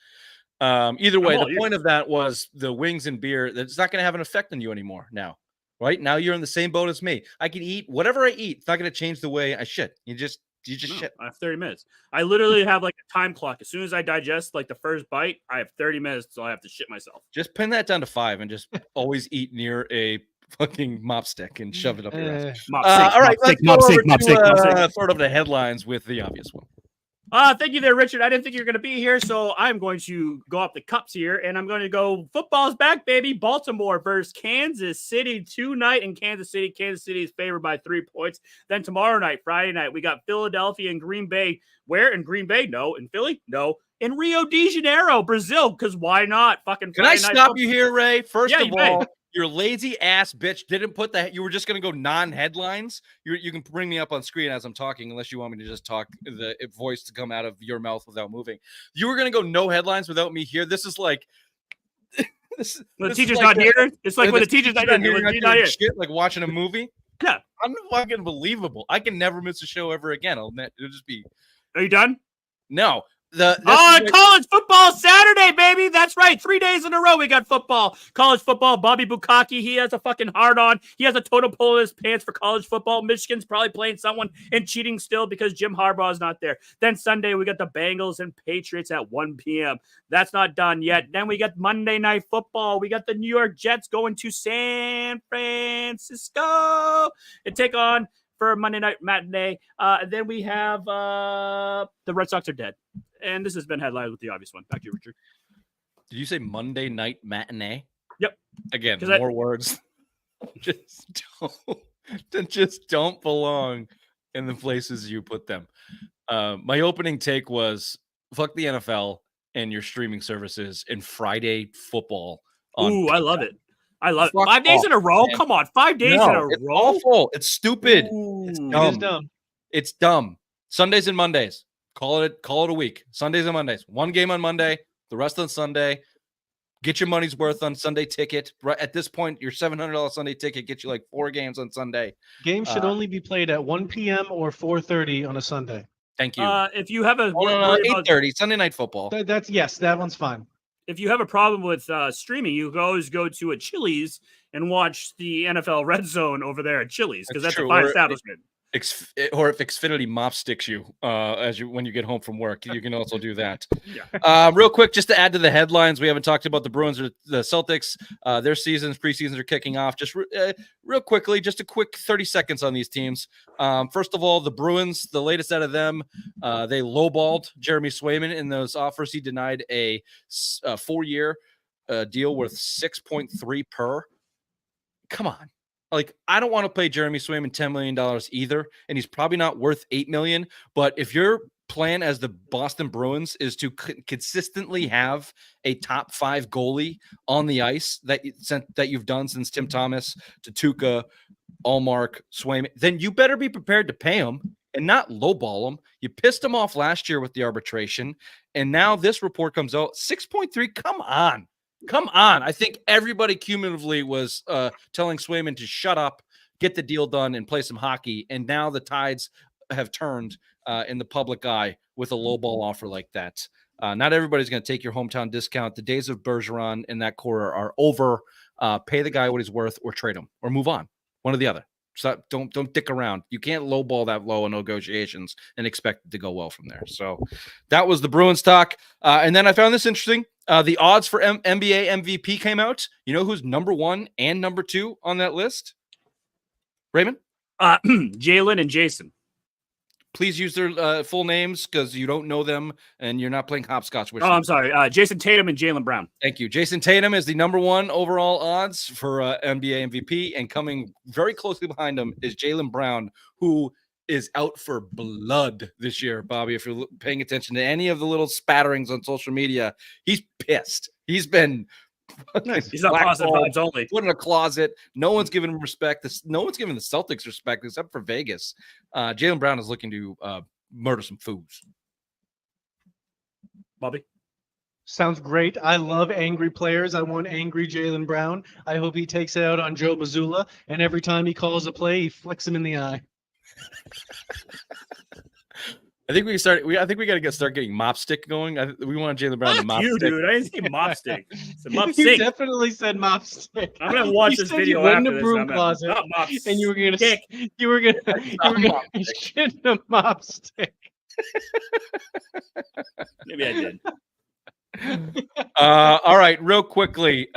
[SPEAKER 3] Either way, the point of that was the wings and beer. That's not going to have an effect on you anymore now. Right now, you're in the same boat as me. I can eat whatever I eat. It's not going to change the way I shit. You just shit.
[SPEAKER 1] I have 30 minutes. I literally have like a time clock. As soon as I digest like the first bite, I have 30 minutes until I have to shit myself.
[SPEAKER 3] Just pin that down to 5 and just always eat near a fucking mop stick and shove it up your ass. All right, let's go over to sort of the headlines with the obvious one.
[SPEAKER 1] Thank you there, Richard. I didn't think you were going to be here, so I'm going to go up the cups here, and I'm going to go football's back, baby. Baltimore versus Kansas City tonight in Kansas City. Kansas City is favored by 3 points. Then tomorrow night, Friday night, we got Philadelphia and Green Bay. Where? In Green Bay? No. In Philly? No. In Rio de Janeiro, Brazil, because why not? Fucking
[SPEAKER 3] Can I stop you here, Ray? First of all, your lazy ass bitch didn't put that. You were just going to go non-headlines. You can bring me up on screen as I'm talking, unless you want me to just talk the voice to come out of your mouth without moving. You were going to go no headlines without me here. This is like
[SPEAKER 1] the teacher's not here. It's like when the teacher's not here.
[SPEAKER 3] Shit, like watching a movie.
[SPEAKER 1] Yeah,
[SPEAKER 3] I'm fucking believable. I can never miss a show ever again. It'll just be.
[SPEAKER 1] Are you done?
[SPEAKER 3] No.
[SPEAKER 1] College football Saturday, baby. That's right. 3 days in a row we got football. College football. Bobby Bukaki, he has a fucking hard on. He has a totem pole in his pants for college football. Michigan's probably playing someone and cheating still because Jim Harbaugh is not there. Then Sunday we got the Bengals and Patriots at 1 p.m. That's not done yet. Then we got Monday Night Football. We got the New York Jets going to San Francisco and take on for Monday Night Matinee. Then we have the Red Sox are dead. And this has been headlined with the obvious one. Back to you, Richard.
[SPEAKER 3] Did you say Monday Night Matinee?
[SPEAKER 1] Yep.
[SPEAKER 3] Again, more words just don't belong in the places you put them. My opening take was fuck the NFL and your streaming services and Friday football.
[SPEAKER 1] Ooh, I love it. I love it. 5 days in a row? Man. Come on, 5 days in a
[SPEAKER 3] it's
[SPEAKER 1] row?
[SPEAKER 3] Awful. It's stupid.
[SPEAKER 1] Ooh.
[SPEAKER 3] It's dumb. It's dumb. Sundays and Mondays. Call it a week. Sundays and Mondays. 1 game on Monday, the rest on Sunday. Get your money's worth on Sunday ticket. Right at this point, your $700 Sunday ticket gets you like 4 games on Sunday.
[SPEAKER 2] Games should only be played at 1 p.m. or 4:30 on a Sunday.
[SPEAKER 3] Thank you.
[SPEAKER 1] If you have a
[SPEAKER 3] 8:30 Sunday Night Football.
[SPEAKER 2] That one's fine.
[SPEAKER 1] if you have a problem with streaming, you can always go to a Chili's and watch the NFL Red Zone over there at Chili's because that's
[SPEAKER 3] true.
[SPEAKER 1] a fine
[SPEAKER 3] Or
[SPEAKER 1] establishment.
[SPEAKER 3] Or if Xfinity mop sticks you when you get home from work, you can also do that.
[SPEAKER 1] Yeah.
[SPEAKER 3] Real quick, just to add to the headlines, we haven't talked about the Bruins or the Celtics. Their preseasons are kicking off. Just real quickly, just a quick 30 seconds on these teams. First of all, the Bruins, the latest out of them, they lowballed Jeremy Swayman in those offers. He denied a 4-year deal worth 6.3 per. Come on. Like, I don't want to pay Jeremy Swayman $10 million either, and he's probably not worth $8 million. But if your plan as the Boston Bruins is to consistently have a top 5 goalie on the ice that you've done since Tim Thomas to Tuukka, Allmark, Swayman, then you better be prepared to pay him and not lowball him. You pissed him off last year with the arbitration, and now this report comes out 6.3. Come on. Come on. I think everybody cumulatively was telling Swayman to shut up, get the deal done, and play some hockey. And now the tides have turned in the public eye with a lowball offer like that. Not everybody's going to take your hometown discount. The days of Bergeron in that core are over. Pay the guy what he's worth or trade him or move on. One or the other. So don't dick around. You can't lowball that low in negotiations and expect it to go well from there. So that was the Bruins talk. And then I found this interesting. The odds for NBA MVP came out. You know who's number 1 and number 2 on that list? Raymond?
[SPEAKER 1] Jalen and Jason.
[SPEAKER 3] Please use their full names because you don't know them and you're not playing hopscotch with
[SPEAKER 1] Oh,
[SPEAKER 3] them.
[SPEAKER 1] I'm sorry. Jason Tatum and Jalen Brown.
[SPEAKER 3] Thank you. Jason Tatum is the number 1 overall odds for NBA MVP, and coming very closely behind him is Jalen Brown, who is out for blood this year, Bobby. If you're paying attention to any of the little spatterings on social media, he's pissed. He's been
[SPEAKER 1] He's not positive vibes only.
[SPEAKER 3] put in a closet. No one's giving him respect. No one's giving the Celtics respect except for Vegas. Jalen Brown is looking to murder some fools.
[SPEAKER 1] Bobby?
[SPEAKER 2] Sounds great. I love angry players. I want angry Jalen Brown. I hope he takes it out on Joe Mazzulla, and every time he calls a play, he flicks him in the eye.
[SPEAKER 3] I think we got to start getting mop stick going. We want Jalen Brown to mop
[SPEAKER 1] You,
[SPEAKER 3] stick.
[SPEAKER 1] dude. I didn't say mop stick. I said mop
[SPEAKER 2] You
[SPEAKER 1] stick.
[SPEAKER 2] definitely said mop stick.
[SPEAKER 1] I'm gonna watch
[SPEAKER 2] You
[SPEAKER 1] this
[SPEAKER 2] said
[SPEAKER 1] video
[SPEAKER 2] you went in
[SPEAKER 1] after
[SPEAKER 2] the
[SPEAKER 1] this.
[SPEAKER 2] broom
[SPEAKER 1] I'm gonna-
[SPEAKER 2] closet,
[SPEAKER 1] not mop
[SPEAKER 2] and you were gonna
[SPEAKER 1] stick.
[SPEAKER 2] shit in a mop stick.
[SPEAKER 1] Maybe I did.
[SPEAKER 3] All right, real quickly,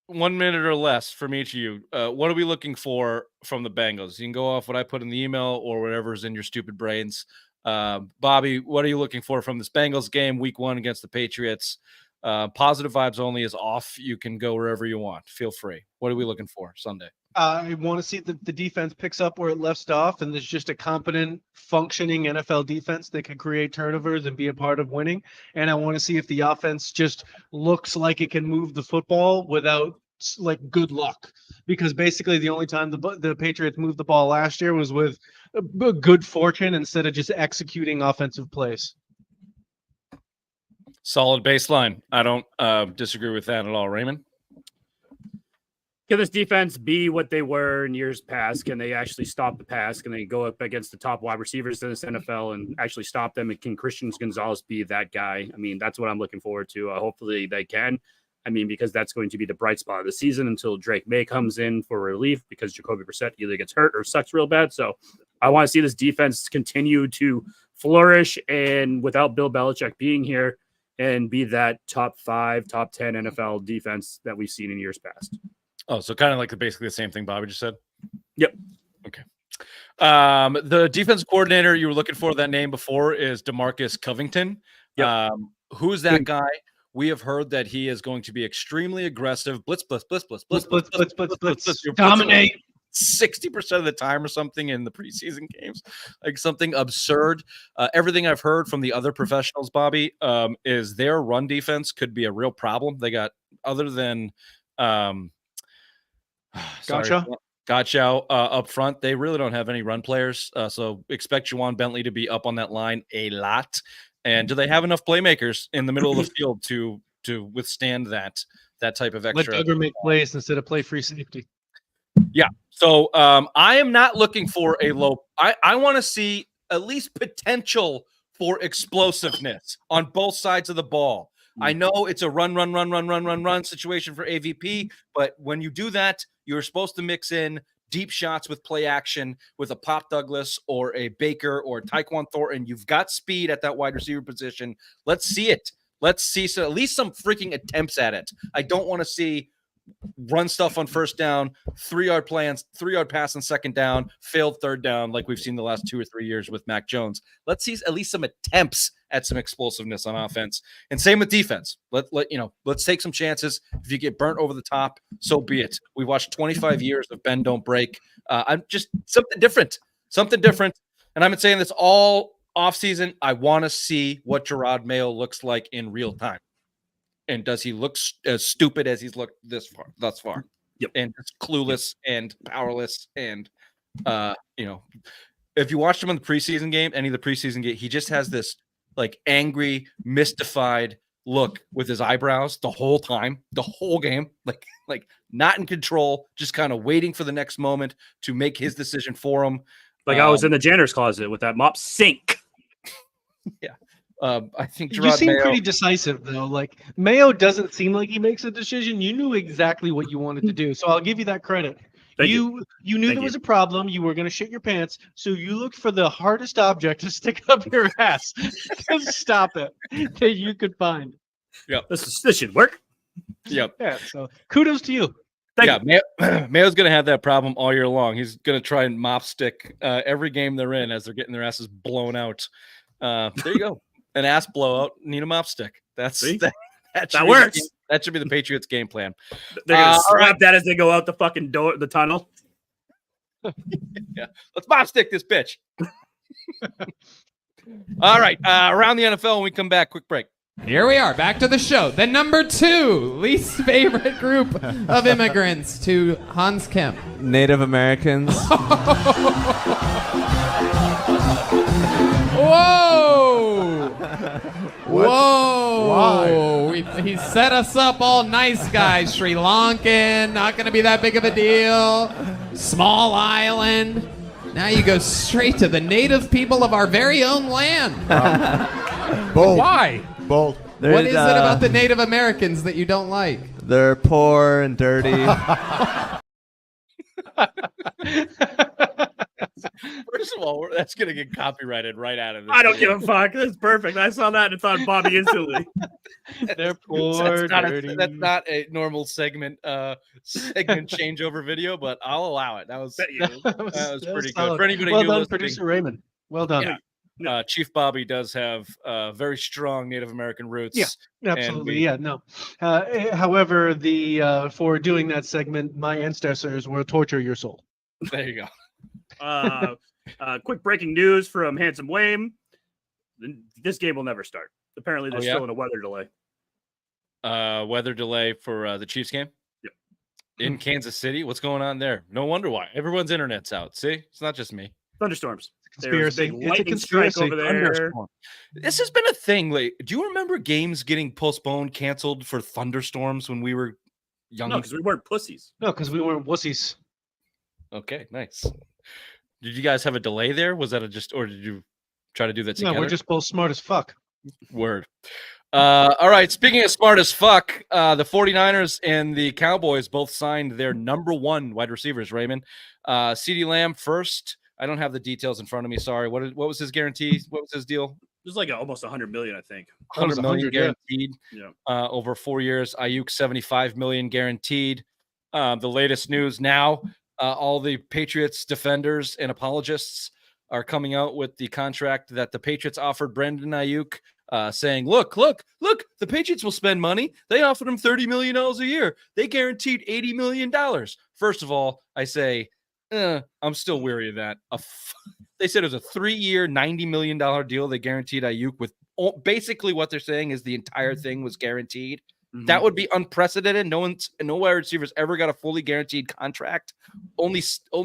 [SPEAKER 3] 1 minute or less from each of you. What are we looking for from the Bengals? You can go off what I put in the email or whatever's in your stupid brains. Bobby, what are you looking for from this Bengals game, week 1 against the Patriots? Positive vibes only is off. You can go wherever you want. Feel free. What are we looking for Sunday?
[SPEAKER 2] I want to see that the defense picks up where it left off, and there's just a competent, functioning NFL defense that can create turnovers and be a part of winning. And I want to see if the offense just looks like it can move the football without like good luck. Because basically, the only time the Patriots moved the ball last year was with good fortune instead of just executing offensive plays.
[SPEAKER 3] Solid baseline. I don't disagree with that at all. Raymond?
[SPEAKER 1] Can this defense be what they were in years past? Can they actually stop the pass? Can they go up against the top wide receivers in this NFL and actually stop them? And can Christian Gonzalez be that guy? I mean, that's what I'm looking forward to. Hopefully they can. I mean, because that's going to be the bright spot of the season until Drake May comes in for relief because Jacoby Brissett either gets hurt or sucks real bad. So I want to see this defense continue to flourish and without Bill Belichick being here and be that top 5, top 10 NFL defense that we've seen in years past.
[SPEAKER 3] Oh, so kind of like basically the same thing Bobby just said?
[SPEAKER 1] Yep.
[SPEAKER 3] Okay. The defense coordinator you were looking for, that name before, is DeMarcus Covington.
[SPEAKER 1] Yep.
[SPEAKER 3] Who's that guy? We have heard that he is going to be extremely aggressive. Blitz.
[SPEAKER 2] Dominate.
[SPEAKER 3] 60% of the time or something in the preseason games, like something absurd. Everything I've heard from the other professionals, Bobby, is their run defense could be a real problem. They got, other than Gotcha up front, they really don't have any run players. So expect Juwan Bentley to be up on that line a lot. And do they have enough playmakers in the middle of the field to withstand that type of extra?
[SPEAKER 2] Let Duggar make plays instead of play free safety.
[SPEAKER 3] Yeah. So I am not looking for a low. I want to see at least potential for explosiveness on both sides of the ball. I know it's a run situation for AVP, but when you do that, you're supposed to mix in deep shots with play action with a Pop Douglas or a Baker or Tyquan Thornton. You've got speed at that wide receiver position. Let's see it. Let's see at least some freaking attempts at it. I don't want to see run stuff on first down, 3-yard plans, 3-yard pass on second down, failed third down, like we've seen the last 2 or 3 years with Mac Jones. Let's see at least some attempts at some explosiveness on offense, and same with defense. Let's take some chances. If you get burnt over the top, so be it. We watched 25 years of bend don't break. I'm just something different, and I've been saying this all offseason. I want to see what Gerard Mayo looks like in real time. And does he look as stupid as he's looked thus far?
[SPEAKER 1] Yep.
[SPEAKER 3] And just clueless and powerless. And, if you watched him in the preseason game, any of the preseason game, he just has this like angry, mystified look with his eyebrows the whole time, the whole game, like not in control, just kind of waiting for the next moment to make his decision for him.
[SPEAKER 1] Like I was in the janitor's closet with that mop sink.
[SPEAKER 3] Yeah. I think
[SPEAKER 2] You
[SPEAKER 3] Gerard
[SPEAKER 2] seem
[SPEAKER 3] Mayo,
[SPEAKER 2] pretty decisive, though. Like, Mayo doesn't seem like he makes a decision. You knew exactly what you wanted to do, so I'll give you that credit. You knew there was a problem. You were going to shit your pants, so you looked for the hardest object to stick up your ass to stop it that you could find.
[SPEAKER 3] Yeah,
[SPEAKER 1] this should work.
[SPEAKER 3] Yep.
[SPEAKER 2] Yeah. So kudos to you.
[SPEAKER 3] Mayo's going to have that problem all year long. He's going to try and mop stick every game they're in as they're getting their asses blown out. There you go. An ass blowout, need a mop stick. That
[SPEAKER 1] works.
[SPEAKER 3] That should be the Patriots' game plan.
[SPEAKER 1] They're gonna slap that as they go out the fucking door, the tunnel.
[SPEAKER 3] Yeah, let's mop stick this bitch. All right, around the NFL when we come back. Quick break.
[SPEAKER 6] Here we are, back to the show. The number 2 least favorite group of immigrants to Hans Kemp.
[SPEAKER 7] Native Americans.
[SPEAKER 6] Whoa! Whoa!
[SPEAKER 7] Why?
[SPEAKER 6] He set us up all nice guys. Sri Lankan, not going to be that big of a deal. Small island. Now you go straight to the native people of our very own land.
[SPEAKER 7] Bold.
[SPEAKER 6] Why?
[SPEAKER 7] Bold.
[SPEAKER 6] What is it about the Native Americans that you don't like?
[SPEAKER 7] They're poor and dirty.
[SPEAKER 3] First of all, that's going to get copyrighted right out of this.
[SPEAKER 1] I don't give a fuck. That's perfect. I saw that and thought Bobby instantly.
[SPEAKER 2] They're poor, dirty.
[SPEAKER 3] That's not a normal segment changeover video, but I'll allow it. That was pretty good. For anybody
[SPEAKER 2] well
[SPEAKER 3] new
[SPEAKER 2] done,
[SPEAKER 3] listening,
[SPEAKER 2] producer Raymond. Well done.
[SPEAKER 3] Yeah. Chief Bobby does have very strong Native American roots.
[SPEAKER 2] Yeah, absolutely. However, for doing that segment, my ancestors will torture your soul.
[SPEAKER 3] There you go.
[SPEAKER 1] Quick breaking news from Handsome Wayne. This game will never start. Apparently, there's still in a weather delay.
[SPEAKER 3] Weather delay for the Chiefs game?
[SPEAKER 1] Yep.
[SPEAKER 3] In Kansas City? What's going on there? No wonder why. Everyone's internet's out. See? It's not just me.
[SPEAKER 1] Thunderstorms.
[SPEAKER 2] Conspiracy.
[SPEAKER 1] It's a
[SPEAKER 2] It's a
[SPEAKER 1] conspiracy
[SPEAKER 2] conspiracy.
[SPEAKER 1] over there.
[SPEAKER 3] This has been a thing. Like, do you remember games getting postponed, canceled for thunderstorms when we were young?
[SPEAKER 1] No, because we weren't pussies.
[SPEAKER 2] No, because we weren't wussies.
[SPEAKER 3] Okay, nice. Did you guys have a delay there? Was that or did you try to do that together?
[SPEAKER 2] No, we're just both smart as fuck.
[SPEAKER 3] Word. All right. Speaking of smart as fuck, the 49ers and the Cowboys both signed their number 1 wide receivers, Raymond. CeeDee Lamb first. I don't have the details in front of me. Sorry. What was his guarantee? What was his deal?
[SPEAKER 1] It was like almost 100 million, I think.
[SPEAKER 3] 100 million guaranteed.
[SPEAKER 1] Yeah.
[SPEAKER 3] Over 4 years. Ayuk 75 million guaranteed. The latest news now. All the Patriots defenders and apologists are coming out with the contract that the Patriots offered Brandon Ayuk, saying, look, the Patriots will spend money. They offered him $30 million a year. They guaranteed $80 million. First of all, I say, I'm still weary of that. They said it was a 3-year, $90 million deal. They guaranteed Ayuk with basically what they're saying is the entire thing was guaranteed. Mm-hmm. That would be unprecedented. No wide receivers ever got a fully guaranteed contract. Only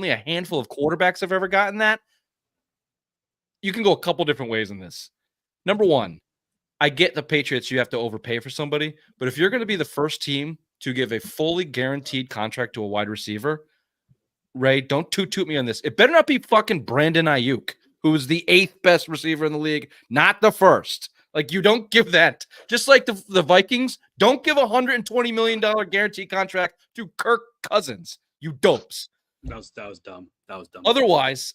[SPEAKER 3] a handful of quarterbacks have ever gotten that. You can go a couple different ways in this. Number one, I get the Patriots, you have to overpay for somebody, but if you're going to be the first team to give a fully guaranteed contract to a wide receiver, Ray, don't toot me on this. It better not be fucking Brandon Ayuk, who is the 8th best receiver in the league, not the first. Like you don't give that. Just like the Vikings, don't give $120 million guarantee contract to Kirk Cousins. You dopes.
[SPEAKER 1] That was dumb. That was dumb.
[SPEAKER 3] Otherwise,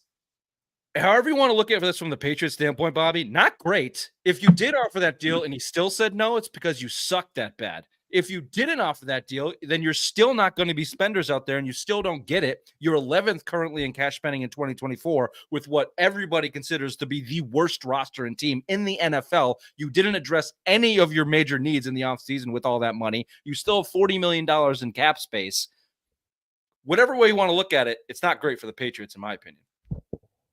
[SPEAKER 3] however you want to look at this from the Patriots standpoint, Bobby, not great. If you did offer that deal and he still said no, it's because you suck that bad. If you didn't offer that deal, then you're still not going to be spenders out there and you still don't get it. You're 11th currently in cash spending in 2024 with what everybody considers to be the worst roster and team in the NFL. You didn't address any of your major needs in the offseason with all that money. You still have $40 million in cap space. Whatever way you want to look at it, it's not great for the Patriots, in my opinion.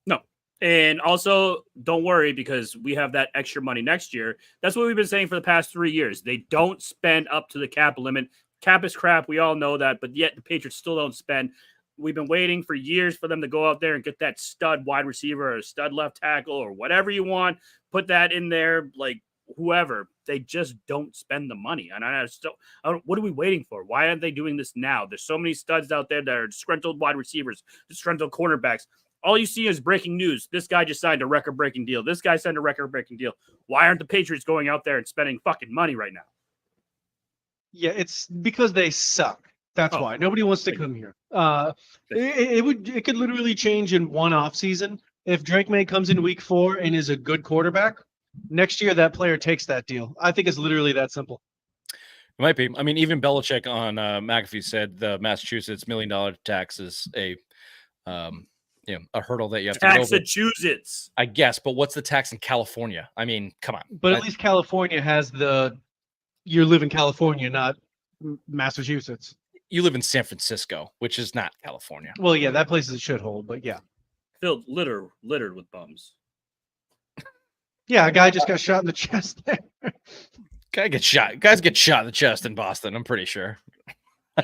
[SPEAKER 1] No. And also, don't worry because we have that extra money next year. That's what we've been saying for the past 3 years. They don't spend up to the cap limit. Cap is crap. We all know that. But yet the Patriots still don't spend. We've been waiting for years for them to go out there and get that stud wide receiver or a stud left tackle or whatever you want. Put that in there, like whoever. They just don't spend the money. And what are we waiting for? Why aren't they doing this now? There's so many studs out there that are disgruntled wide receivers, disgruntled cornerbacks. All you see is breaking news. This guy just signed a record-breaking deal. This guy signed a record-breaking deal. Why aren't the Patriots going out there and spending fucking money right now?
[SPEAKER 2] Yeah, it's because they suck. That's why nobody wants to come here. It could literally change in one off season. If Drake May comes in week 4 and is a good quarterback, next year that player takes that deal. I think it's literally that simple.
[SPEAKER 3] It might be. I mean, even Belichick on McAfee said the Massachusetts $1 million tax is a hurdle that you have to go over.
[SPEAKER 1] Massachusetts,
[SPEAKER 3] I guess, but what's the tax in California? I mean, come on.
[SPEAKER 2] But at least California has you live in California, not Massachusetts.
[SPEAKER 3] You live in San Francisco, which is not California.
[SPEAKER 2] Well, yeah, that place is a shithole, but yeah.
[SPEAKER 1] filled littered with bums.
[SPEAKER 2] Yeah, a guy just got shot in the chest there.
[SPEAKER 3] Guys get shot in the chest in Boston, I'm pretty sure.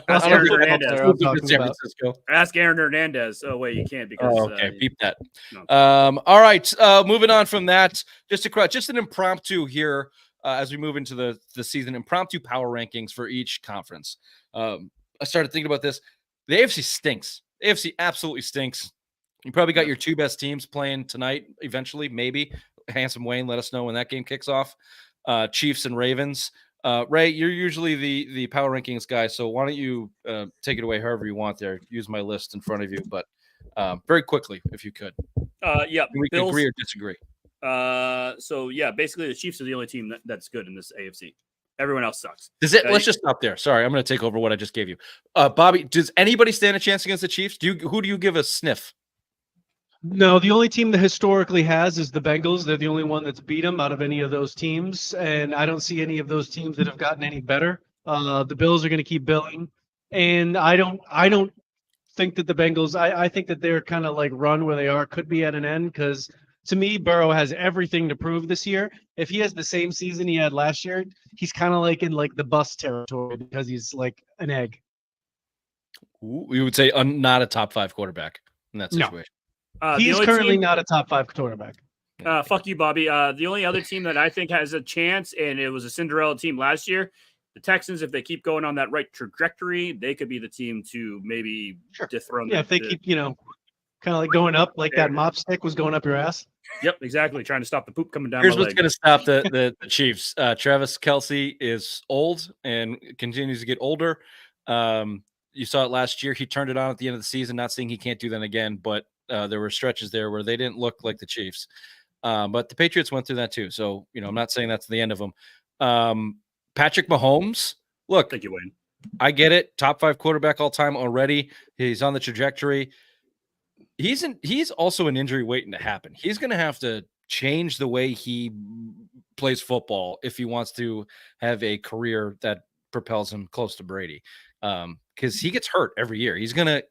[SPEAKER 1] Ask
[SPEAKER 2] I
[SPEAKER 1] Aaron
[SPEAKER 2] don't know what
[SPEAKER 1] Hernandez.
[SPEAKER 2] I'm talking
[SPEAKER 3] San
[SPEAKER 2] about.
[SPEAKER 3] Francisco.
[SPEAKER 1] Ask Aaron Hernandez. Oh wait, you can't because.
[SPEAKER 3] Okay, beep that.
[SPEAKER 1] No.
[SPEAKER 3] All right, moving on from that, just an impromptu here as we move into the season. Impromptu power rankings for each conference. I started thinking about this. The AFC stinks. The AFC absolutely stinks. You probably got your 2 best teams playing tonight. Eventually, maybe. Handsome Wayne, let us know when that game kicks off. Chiefs and Ravens. Ray, you're usually the power rankings guy, so why don't you take it away however you want there. Use my list in front of you, but very quickly, if you could.
[SPEAKER 1] Yeah.
[SPEAKER 3] We can
[SPEAKER 1] Bills,
[SPEAKER 3] agree or disagree.
[SPEAKER 1] So yeah, basically the Chiefs are the only team that's good in this AFC. Everyone else sucks.
[SPEAKER 3] Let's just stop there. Sorry, I'm going to take over what I just gave you. Bobby, does anybody stand a chance against the Chiefs? Who do you give a sniff?
[SPEAKER 2] No, the only team that historically has is the Bengals. They're the only one that's beat them out of any of those teams, and I don't see any of those teams that have gotten any better. The Bills are going to keep billing, and I don't think that the Bengals. I think that they're kind of like run where they are could be at an end because to me, Burrow has everything to prove this year. If he has the same season he had last year, he's kind of like in like the bust territory because he's like an egg.
[SPEAKER 3] We would say not a top 5 quarterback in that
[SPEAKER 2] No.
[SPEAKER 3] situation.
[SPEAKER 2] He's currently not a top 5 quarterback.
[SPEAKER 1] Fuck you, Bobby. The only other team that I think has a chance, and it was a Cinderella team last year, the Texans, if they keep going on that right trajectory, they could be the team to maybe dethrone.
[SPEAKER 2] Yeah, if they keep, kind of like going up, like that mop stick was going up your ass.
[SPEAKER 1] Yep, exactly. Trying to stop the poop coming down.
[SPEAKER 3] Here's
[SPEAKER 1] my
[SPEAKER 3] what's
[SPEAKER 1] leg.
[SPEAKER 3] going to stop the Chiefs. Travis Kelce is old and continues to get older. You saw it last year. He turned it on at the end of the season. Not saying he can't do that again, but there were stretches there where they didn't look like the Chiefs. But the Patriots went through that too. So, I'm not saying that's the end of them. Patrick Mahomes, look,
[SPEAKER 1] Thank you, Wayne.
[SPEAKER 3] I get it. Top 5 quarterback all time already. He's on the trajectory. He's also an injury waiting to happen. He's going to have to change the way he plays football if he wants to have a career that propels him close to Brady. Because he gets hurt every year. He's gonna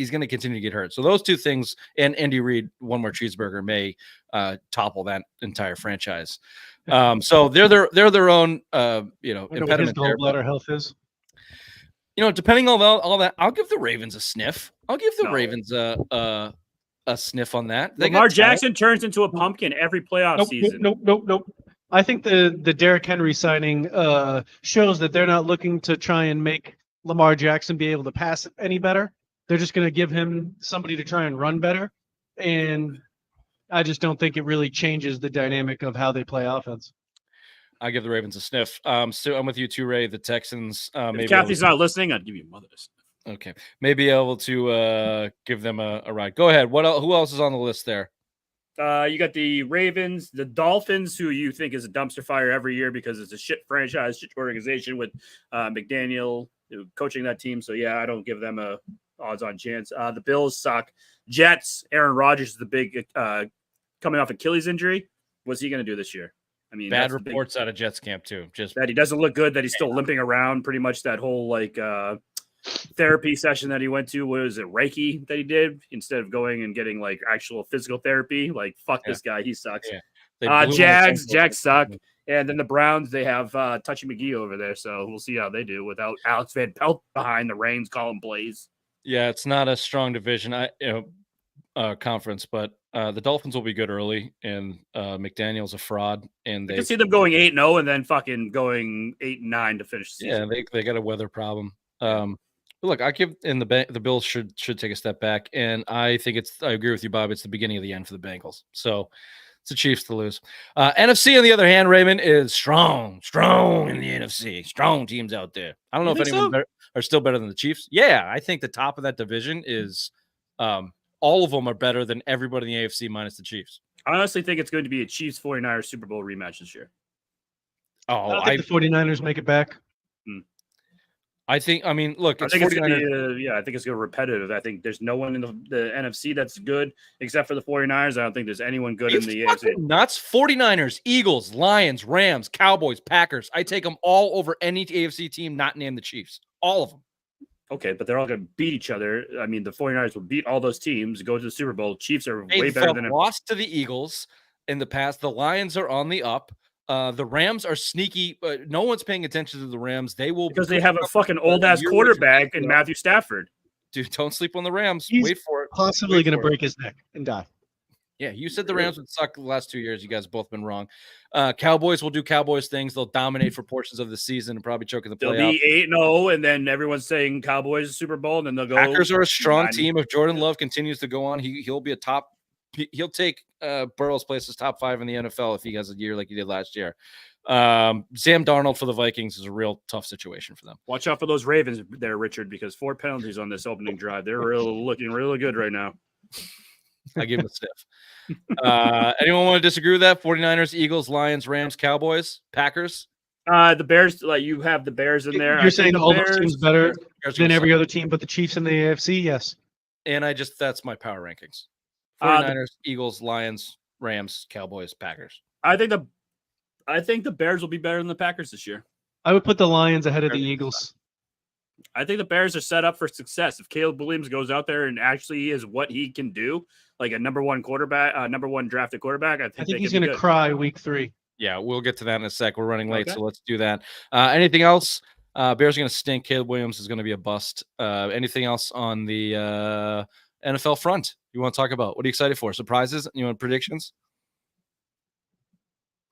[SPEAKER 3] continue to get hurt. So those 2 things, and Andy Reid, one more cheeseburger may topple that entire franchise. So they're their own impediment there.
[SPEAKER 2] Gallbladder health is.
[SPEAKER 3] Depending on all that, I'll give the Ravens a sniff. I'll give the Ravens a sniff on that.
[SPEAKER 1] Lamar Jackson turns into a pumpkin every playoff season.
[SPEAKER 2] Nope. I think the Derrick Henry signing shows that they're not looking to try and make Lamar Jackson be able to pass any better. They're just going to give him somebody to try and run better. And I just don't think it really changes the dynamic of how they play offense.
[SPEAKER 3] I give the Ravens a sniff. So I'm with you too, Ray. The Texans.
[SPEAKER 1] If Kathy's not listening, I'd give you a mother.
[SPEAKER 3] Okay, maybe able to give them a ride. Go ahead. What else? Who else is on the list there?
[SPEAKER 1] You got the Ravens, the Dolphins, who you think is a dumpster fire every year because it's a shit franchise, shit organization with McDaniel coaching that team. So yeah, I don't give them a odds-on chance. The Bills suck. Jets, Aaron Rodgers is the big coming off Achilles injury. What's he going to do this year? I mean,
[SPEAKER 3] Bad reports out of Jets camp too. Just
[SPEAKER 1] that he doesn't look good. That he's still limping around. Pretty much that whole therapy session that he went to, was it Reiki that he did instead of going and getting like actual physical therapy? Like, fuck this guy, he sucks.
[SPEAKER 3] Yeah.
[SPEAKER 1] Jags suck. And then the Browns, they have Touchy McGee over there, so we'll see how they do without Alex Van Pelt behind the reins calling plays.
[SPEAKER 3] Yeah, it's not a strong division, conference, but the Dolphins will be good early, and McDaniel's a fraud, and
[SPEAKER 1] I can see them going 8-0 and then fucking going 8-9 to finish the season.
[SPEAKER 3] Yeah, they got a weather problem. But look, I give the Bills should take a step back, and I think I agree with you, Bob. It's the beginning of the end for the Bengals. So it's the Chiefs to lose. NFC, on the other hand, Raymond, is strong in the NFC. Strong teams out there. I don't know if anyone are still better than the Chiefs. Yeah, I think the top of that division is all of them are better than everybody in the AFC minus the Chiefs.
[SPEAKER 1] I honestly think it's going to be a Chiefs 49ers Super Bowl rematch this year.
[SPEAKER 2] Oh, I think the 49ers make it back.
[SPEAKER 3] I mean, look,
[SPEAKER 1] I think it's going to be, I think it's going to be repetitive. I think there's no one in the NFC that's good except for the 49ers. I don't think there's anyone good in the AFC.
[SPEAKER 3] Nuts. 49ers, Eagles, Lions, Rams, Cowboys, Packers. I take them all over any AFC team not named the Chiefs. All of them.
[SPEAKER 1] Okay, but they're all going to beat each other. I mean, the 49ers will beat all those teams, go to the Super Bowl. Chiefs are way better than
[SPEAKER 3] lost to the Eagles in the past. The Lions are on the up. The Rams are sneaky. No one's paying attention to the Rams. They will,
[SPEAKER 1] because they have a fucking old ass quarterback in Matthew Stafford.
[SPEAKER 3] Dude, don't sleep on the Rams.
[SPEAKER 2] He's
[SPEAKER 3] Wait for it.
[SPEAKER 2] Possibly going to break his neck and die.
[SPEAKER 3] Yeah, you said the Rams would suck the last 2 years. You guys have both been wrong. Cowboys will do Cowboys things. They'll dominate for portions of the season and probably choke in the playoffs.
[SPEAKER 1] They'll be 8-0, and then everyone's saying Cowboys Super Bowl, and then they'll go.
[SPEAKER 3] Packers are a strong team. If Jordan Love continues to go on, he'll be a top. He'll take Burrow's place as top 5 in the NFL if he has a year like he did last year. Sam Darnold for the Vikings is a real tough situation for them.
[SPEAKER 1] Watch out for those Ravens there, Richard, because 4 penalties on this opening drive. They're looking really good right now.
[SPEAKER 3] I give him a stiff. Anyone want to disagree with that? 49ers, Eagles, Lions, Rams, Cowboys, Packers?
[SPEAKER 1] The Bears, like you have the Bears in there.
[SPEAKER 2] You're saying all those teams better
[SPEAKER 3] Bears
[SPEAKER 2] than every other team but the Chiefs in the AFC? Yes.
[SPEAKER 3] And that's my power rankings. 49ers, Eagles, Lions, Rams, Cowboys, Packers.
[SPEAKER 1] I think the Bears will be better than the Packers this year.
[SPEAKER 2] I would put the Lions ahead of the Eagles.
[SPEAKER 1] I think the Bears are set up for success. If Caleb Williams goes out there and actually is what he can do, like a number one drafted quarterback, I think
[SPEAKER 2] he's going to cry week 3.
[SPEAKER 3] Yeah, we'll get to that in a sec. We're running late, so let's do that. Anything else? Bears are going to stink. Caleb Williams is going to be a bust. Anything else on the NFL front you want to talk about? What are you excited for? Surprises? You want predictions?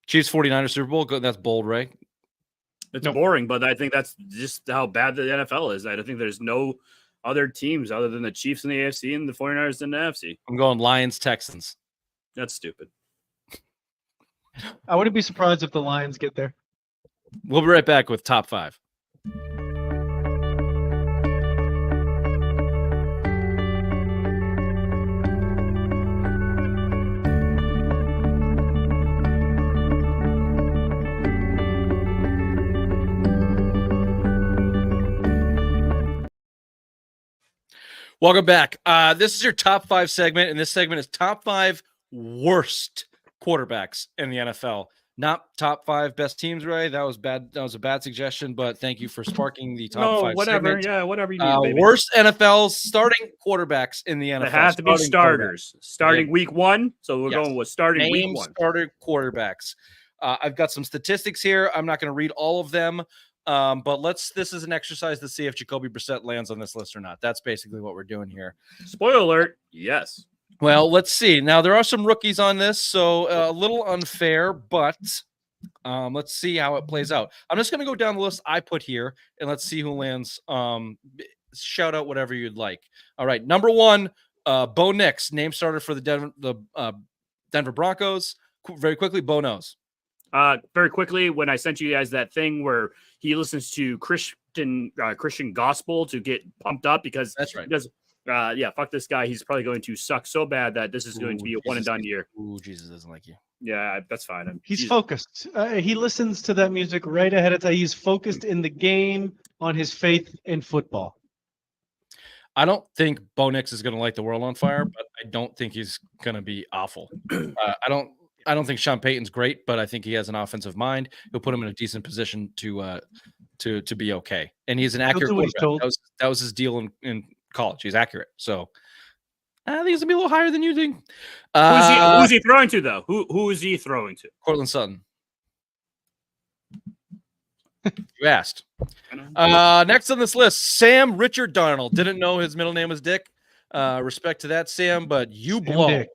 [SPEAKER 3] Chiefs 49ers Super Bowl. That's bold, right?
[SPEAKER 1] It's boring, but I think that's just how bad the NFL is. I think there's no other teams other than the Chiefs in the AFC and the 49ers in the NFC.
[SPEAKER 3] I'm going Lions, Texans.
[SPEAKER 1] That's stupid.
[SPEAKER 2] I wouldn't be surprised if the Lions get there.
[SPEAKER 3] We'll be right back with top 5. Welcome back. This is your top 5 segment, and this segment is top 5 worst quarterbacks in the NFL. Not top 5 best teams, Ray. That was bad. That was a bad suggestion, but thank you for sparking the top 5.
[SPEAKER 1] Whatever.
[SPEAKER 3] Segment.
[SPEAKER 1] Yeah, whatever you need. Baby.
[SPEAKER 3] Worst NFL starting quarterbacks in the NFL.
[SPEAKER 1] They have to be starters. Starting week 1. So we're going with starting week 1.
[SPEAKER 3] Starter quarterbacks. I've got some statistics here. I'm not going to read all of them. But this is an exercise to see if Jacoby Brissett lands on this list or not. That's basically what we're doing here.
[SPEAKER 1] Spoiler alert. Yes.
[SPEAKER 3] Well, let's see. Now, there are some rookies on this, so a little unfair, but let's see how it plays out. I'm just going to go down the list I put here, and let's see who lands. Shout out whatever you'd like. All right. Number 1, Bo Nix, name starter for the Denver Broncos. Very quickly, Bo knows.
[SPEAKER 1] Very quickly, when I sent you guys that thing where he listens to Christian gospel to get pumped up because
[SPEAKER 3] That's right.
[SPEAKER 1] he does. Fuck this guy. He's probably going to suck so bad that this is going to be a one and done year.
[SPEAKER 3] Ooh, Jesus doesn't like you.
[SPEAKER 1] Yeah, that's fine.
[SPEAKER 2] He's focused. He listens to that music right ahead of time. He's focused in the game on his faith in football.
[SPEAKER 3] I don't think Bo Nix is going to light the world on fire, but I don't think he's going to be awful. I don't think Sean Payton's great, but I think he has an offensive mind. He'll put him in a decent position to be okay. And he's an accurate
[SPEAKER 2] do what he's
[SPEAKER 3] quarterback.
[SPEAKER 2] told.
[SPEAKER 3] That was his deal in college. He's accurate. So I think he's gonna be a little higher than you think.
[SPEAKER 1] Who's he throwing to though? Who is he throwing to?
[SPEAKER 3] Cortland Sutton. You asked. Next on this list, Sam Richard Darnold. Didn't know his middle name was Dick. Respect to that, Sam, but you blow.
[SPEAKER 2] Dick.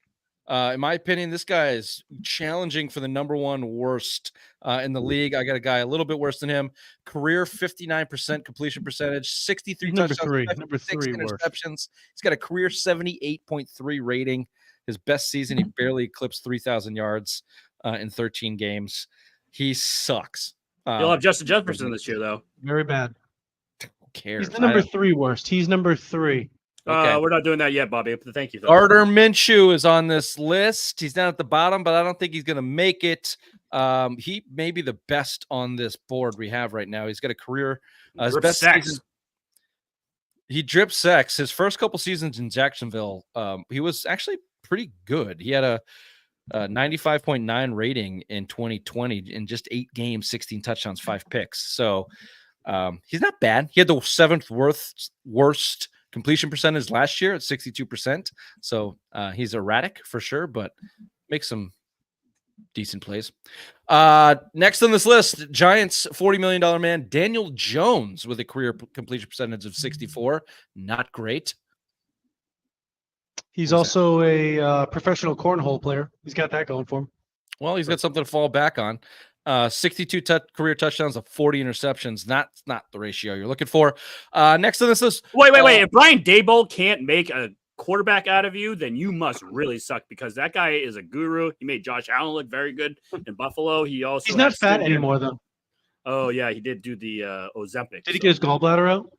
[SPEAKER 3] In my opinion, this guy is challenging for the number one worst in the league. I got a guy a little bit worse than him. Career 59% completion percentage, 63
[SPEAKER 2] Number
[SPEAKER 3] touchdowns,
[SPEAKER 2] number
[SPEAKER 3] 6
[SPEAKER 2] three worst.
[SPEAKER 3] interceptions. He's got a career 78.3 rating. His best season, he barely eclipsed 3,000 yards in 13 games. He sucks.
[SPEAKER 1] You'll have Justin Jefferson this year, though.
[SPEAKER 2] Very bad.
[SPEAKER 3] Who cares?
[SPEAKER 2] He's the number 3 worst. He's number 3.
[SPEAKER 3] Okay.
[SPEAKER 1] We're not doing that yet, Bobby. Thank you. Though.
[SPEAKER 3] Gardner Minshew is on this list. He's down at the bottom, but I don't think he's going to make it. He may be the best on this board we have right now. He's got a career. His best season. He dripped sex. His first couple seasons in Jacksonville, he was actually pretty good. He had a 95.9 rating in 2020 in just 8 games, 16 touchdowns, 5 picks. So he's not bad. He had the 7th worst completion percentage last year at 62%. So he's erratic for sure, but makes some decent plays. Next on this list, Giants $40 million man, Daniel Jones with a career completion percentage of 64. Not great.
[SPEAKER 2] He's also a professional cornhole player. He's got that going for him.
[SPEAKER 3] Well, he's got something to fall back on. 62 career touchdowns of 40 interceptions. That's not the ratio you're looking for. Next on this list.
[SPEAKER 1] Wait. If Brian Daboll can't make a quarterback out of you, then you must really suck because that guy is a guru. He made Josh Allen look very good in Buffalo. He's
[SPEAKER 2] not fat anymore, though.
[SPEAKER 1] Oh, yeah. He did do the Ozempic.
[SPEAKER 2] Did he get his gallbladder out?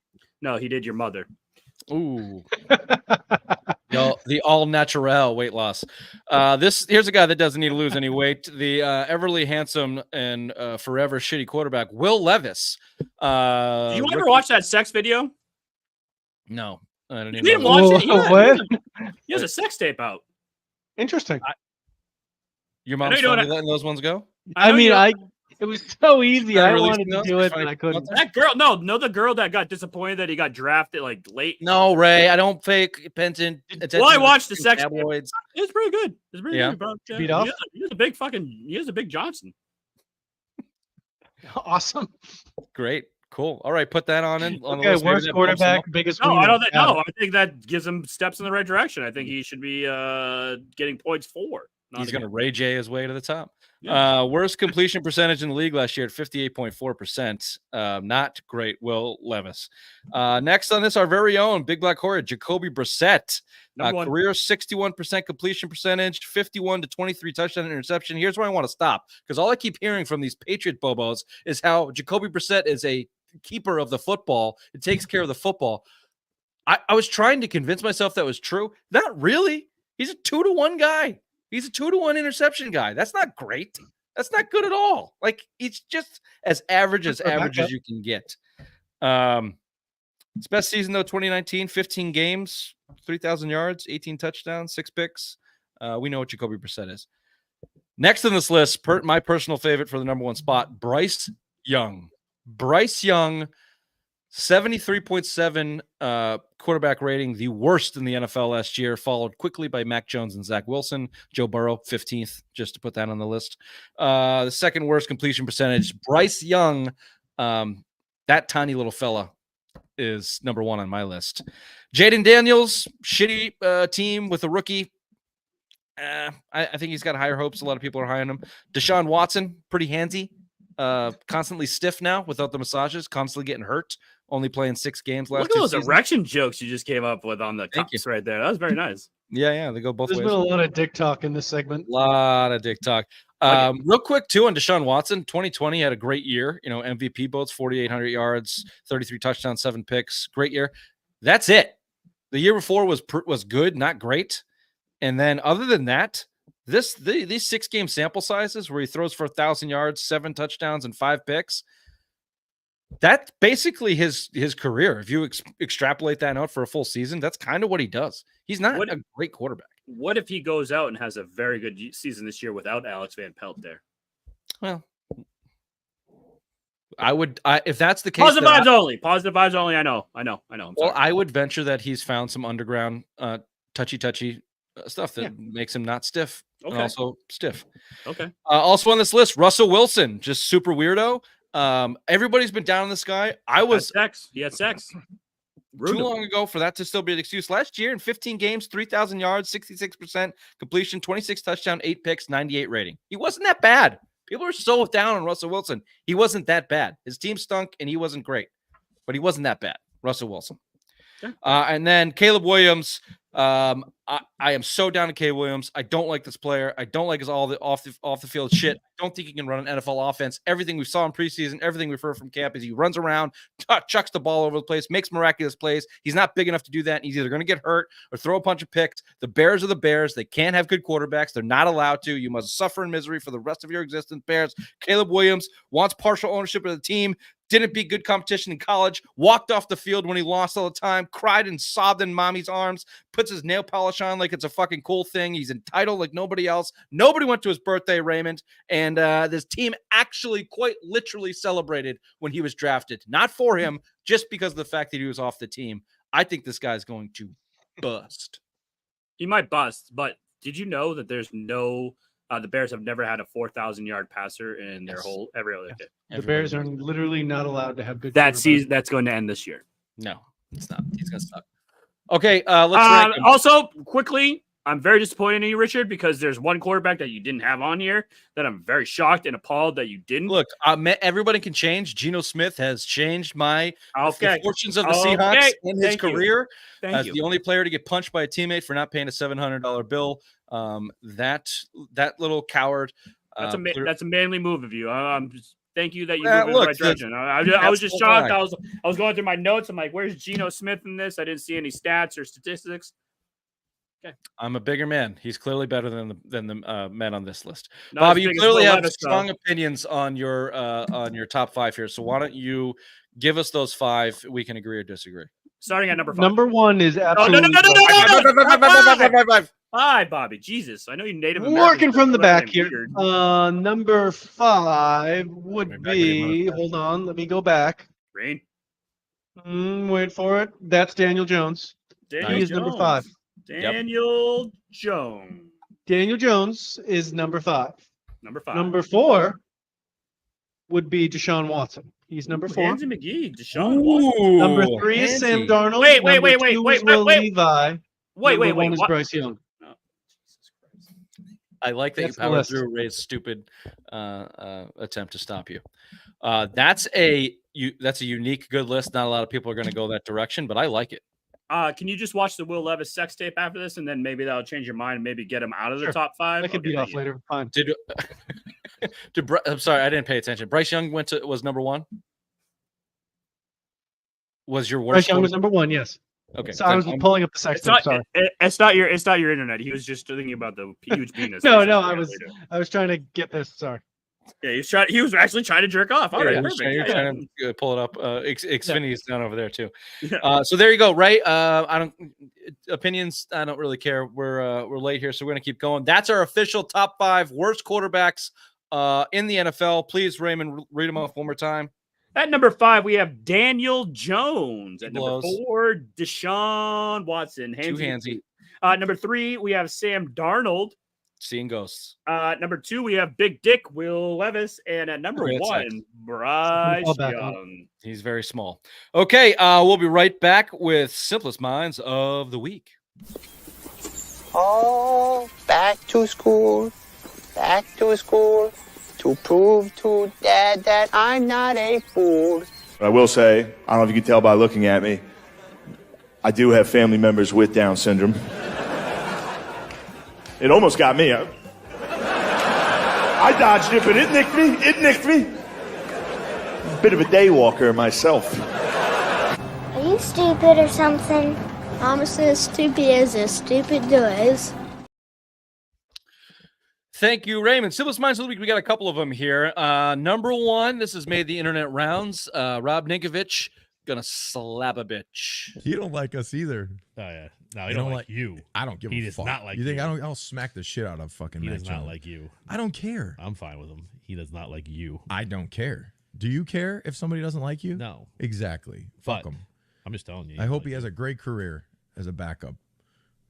[SPEAKER 1] No, he did your mother.
[SPEAKER 3] Ooh. The all natural weight loss. Here's a guy that doesn't need to lose any weight. The everly handsome and forever shitty quarterback, Will Levis.
[SPEAKER 1] Did you ever watch that sex video?
[SPEAKER 3] No, I don't
[SPEAKER 1] You
[SPEAKER 3] even
[SPEAKER 1] didn't watch it.
[SPEAKER 2] What?
[SPEAKER 1] He has a sex tape out.
[SPEAKER 2] Interesting.
[SPEAKER 3] Your mom's finally letting those ones go.
[SPEAKER 2] It was so easy. I
[SPEAKER 3] Releasing
[SPEAKER 2] wanted to
[SPEAKER 3] those?
[SPEAKER 2] do it,
[SPEAKER 3] It's
[SPEAKER 2] but
[SPEAKER 3] funny.
[SPEAKER 2] I couldn't.
[SPEAKER 1] That girl, no, the girl that got disappointed that he got drafted like late.
[SPEAKER 3] No, Ray, I don't fake attention.
[SPEAKER 1] Well, I watched the sex.
[SPEAKER 3] tabloids.
[SPEAKER 1] It was pretty good. It's pretty
[SPEAKER 3] Yeah.
[SPEAKER 1] good, bro. Yeah,
[SPEAKER 2] Beat off?
[SPEAKER 1] He has a big Johnson.
[SPEAKER 2] Awesome.
[SPEAKER 3] Great, cool. All right, put that on the
[SPEAKER 2] Okay,
[SPEAKER 3] list. Maybe
[SPEAKER 2] worst
[SPEAKER 3] that bumps him
[SPEAKER 2] quarterback,
[SPEAKER 3] up.
[SPEAKER 2] biggest
[SPEAKER 1] No,
[SPEAKER 2] wiener.
[SPEAKER 1] I don't.
[SPEAKER 2] Got
[SPEAKER 1] No,
[SPEAKER 2] it.
[SPEAKER 1] I think that gives him steps in the right direction. I think he should be getting points for.
[SPEAKER 3] He's going to Ray J his way to the top.
[SPEAKER 1] Yeah.
[SPEAKER 3] Worst completion percentage in the league last year at 58.4%. Not great, Will Levis. Next on this, our very own Big Black Horror, Jacoby Brissett.
[SPEAKER 1] Number one.
[SPEAKER 3] Career 61% completion percentage, 51 to 23 touchdown interception. Here's where I want to stop because all I keep hearing from these Patriot bobos is how Jacoby Brissett is a keeper of the football. It takes care of the football. I was trying to convince myself that was true. Not really. He's a 2-to-1 guy. He's a 2-to-1 interception guy. That's not great. That's not good at all. Like it's just as average as you can get. His best season though, 2019, 15 games, 3,000 yards, 18 touchdowns, 6 picks. We know what Jacoby Brissett is. Next on this list, my personal favorite for the number 1 spot, Bryce Young. Bryce Young, 73.7 quarterback rating, the worst in the NFL last year, followed quickly by Mac Jones and Zach Wilson. Joe Burrow, 15th, just to put that on the list. The second worst completion percentage, Bryce Young, that tiny little fella is number 1 on my list. Jaden Daniels, shitty team with a rookie. I think he's got higher hopes. A lot of people are high on him. Deshaun Watson, pretty handsy. Constantly stiff now without the massages, constantly getting hurt, only playing 6 games last
[SPEAKER 1] Look at
[SPEAKER 3] two
[SPEAKER 1] those
[SPEAKER 3] seasons.
[SPEAKER 1] erection jokes you just came up with on the
[SPEAKER 3] Thank
[SPEAKER 1] cups right there. That was very nice.
[SPEAKER 3] Yeah, they go both
[SPEAKER 2] There's
[SPEAKER 3] ways.
[SPEAKER 2] been a lot of dick talk in this segment.
[SPEAKER 3] Lot of dick talk. Real quick, too, on Deshaun Watson, 2020 had a great year. MVP votes, 4,800 yards, 33 touchdowns, 7 picks. Great year. That's it. The year before was good, not great. And then other than that, these 6-game sample sizes where he throws for 1,000 yards, 7 touchdowns, and 5 picks, that's basically his career. If you extrapolate that out for a full season, that's kind of what he does. He's not a great quarterback.
[SPEAKER 1] What if he goes out and has a very good season this year without Alex Van Pelt there?
[SPEAKER 3] Well, if that's the case.
[SPEAKER 1] Positive vibes only. Positive vibes only. I know.
[SPEAKER 3] Well, I would venture that he's found some underground touchy stuff that makes him not stiff.
[SPEAKER 1] Okay.
[SPEAKER 3] And also stiff.
[SPEAKER 1] Okay.
[SPEAKER 3] Also on this list, Russell Wilson, just super weirdo. Everybody's been down on this guy.
[SPEAKER 1] He had sex.
[SPEAKER 3] Too long ago for that to still be an excuse. Last year in 15 games, 3,000 yards, 66% completion, 26 touchdown, 8 picks, 98 rating. He wasn't that bad. People are so down on Russell Wilson. He wasn't that bad. His team stunk and he wasn't great, but he wasn't that bad. Russell Wilson.
[SPEAKER 1] Okay.
[SPEAKER 3] And then Caleb Williams. I am so down to Caleb Williams. I don't like this player. I don't like his all the off the field shit. I don't think he can run an NFL offense. Everything we saw in preseason, everything we've heard from camp is he runs around, chucks the ball over the place, makes miraculous plays. He's not big enough to do that. And he's either going to get hurt or throw a bunch of picks. The Bears are the Bears. They can't have good quarterbacks. They're not allowed to. You must suffer in misery for the rest of your existence, Bears. Caleb Williams wants partial ownership of the team. Didn't beat good competition in college, walked off the field when he lost all the time, cried and sobbed in mommy's arms, puts his nail polish on like it's a fucking cool thing. He's entitled like nobody else. Nobody went to his birthday, Raymond. And this team actually quite literally celebrated when he was drafted. Not for him, just because of the fact that he was off the team. I think this guy's going to bust.
[SPEAKER 1] He might bust, but did you know that there's no the Bears have never had a 4,000-yard passer in their whole every other game.
[SPEAKER 2] The Bears are literally not allowed to have good.
[SPEAKER 1] That season that's going to end this year.
[SPEAKER 3] No, it's not. He's gonna suck. Okay, let's rank him.
[SPEAKER 1] Also, quickly, I'm very disappointed in you, Richard, because there's one quarterback that you didn't have on here that I'm very shocked and appalled that you didn't.
[SPEAKER 3] Look, everybody can change. Geno Smith has changed the fortunes of the Seahawks in his career as the only player to get punched by a teammate for not paying a $700 bill. That little coward.
[SPEAKER 1] That's a manly move of you. I'm just thank you that you moved in the right direction. I was just shocked. I was going through my notes. I'm like, where's Geno Smith in this? I didn't see any stats or statistics. Okay.
[SPEAKER 3] I'm a bigger man. He's clearly better than the men on this list. Bobby, you clearly have strong opinions on your top 5 here. So why don't you give us those 5? We can agree or disagree.
[SPEAKER 1] Starting at number 5.
[SPEAKER 2] Number 1 is absolutely
[SPEAKER 1] no. 5, Bobby. Jesus, I know you Native American.
[SPEAKER 2] Working from the back here. Number 5 would be. Hold on, let me go back.
[SPEAKER 1] Rain.
[SPEAKER 2] Wait for it. That's Daniel Jones. He is number 5.
[SPEAKER 1] Daniel Jones.
[SPEAKER 2] Daniel Jones is number 5.
[SPEAKER 1] Number 5.
[SPEAKER 2] Number 4 would be Deshaun Watson. He's number 4.
[SPEAKER 1] Handsy McGee. Deshaun Watson.
[SPEAKER 2] Number 3 is Sam Darnold.
[SPEAKER 1] Wait.
[SPEAKER 2] Levi.
[SPEAKER 1] Wait.
[SPEAKER 2] 1 is Bryce Young.
[SPEAKER 3] I like that you powered through Ray's stupid attempt to stop you. That's a unique, good list. Not a lot of people are going to go that direction, but I like it.
[SPEAKER 1] Can you just watch the Will Levis sex tape after this, and then maybe that'll change your mind and maybe get him out of the top 5?
[SPEAKER 2] I could beat off later. Fine.
[SPEAKER 3] I'm sorry, I didn't pay attention. Bryce Young was number 1. Was your worst?
[SPEAKER 2] Bryce Young was number 1. Yes.
[SPEAKER 3] Okay.
[SPEAKER 2] So I was pulling up the sex tape. Sorry.
[SPEAKER 1] It's not your internet. He was just thinking about the huge penis.
[SPEAKER 2] No, I was trying to get this. Sorry.
[SPEAKER 1] Yeah, he was actually trying to jerk off. All right, perfect.
[SPEAKER 3] You're trying to pull it up. Xfinity's down over there too. So there you go. Right. Opinions. I don't really care. We're late here, so we're gonna keep going. That's our official top 5 worst quarterbacks in the NFL. Please, Raymond, read them off one more time.
[SPEAKER 1] At number 5, we have Daniel Jones. At number 4, Deshaun Watson.
[SPEAKER 3] Handsy.
[SPEAKER 1] Number 3, we have Sam Darnold.
[SPEAKER 3] Seeing ghosts.
[SPEAKER 1] Number 2, we have Big Dick Will Levis. And at number 1, Bryce Young.
[SPEAKER 3] He's very small. Okay, we'll be right back with Simplest Minds of the Week.
[SPEAKER 8] Oh, back to school. To prove to Dad that I'm not a fool.
[SPEAKER 9] I will say, I don't know if you can tell by looking at me, I do have family members with Down syndrome. It almost got me. I dodged it, but it nicked me. It nicked me. Bit of a day walker myself.
[SPEAKER 5] Are you stupid or something? I'm as stupid as stupid does.
[SPEAKER 3] Thank you, Raymond. Simplest Minds of the Week. We got a couple of them here. Number one, this has made the internet rounds. Rob Ninkovich gonna slap a bitch.
[SPEAKER 10] You don't like us either.
[SPEAKER 11] Oh yeah, no, he don't like you.
[SPEAKER 10] I don't give
[SPEAKER 11] He
[SPEAKER 10] a
[SPEAKER 11] does
[SPEAKER 10] fuck.
[SPEAKER 11] not like
[SPEAKER 10] you. Think
[SPEAKER 11] you.
[SPEAKER 10] I'll smack the shit out of fucking
[SPEAKER 11] He
[SPEAKER 10] Mac
[SPEAKER 11] does not
[SPEAKER 10] Jones.
[SPEAKER 11] like you.
[SPEAKER 10] I don't care.
[SPEAKER 11] I'm fine with him. He does not like you.
[SPEAKER 10] I don't care. Do you care if somebody doesn't like you?
[SPEAKER 11] No.
[SPEAKER 10] Exactly. Fuck
[SPEAKER 11] But
[SPEAKER 10] him.
[SPEAKER 11] I'm just telling you.
[SPEAKER 10] I hope he has a great career as a backup.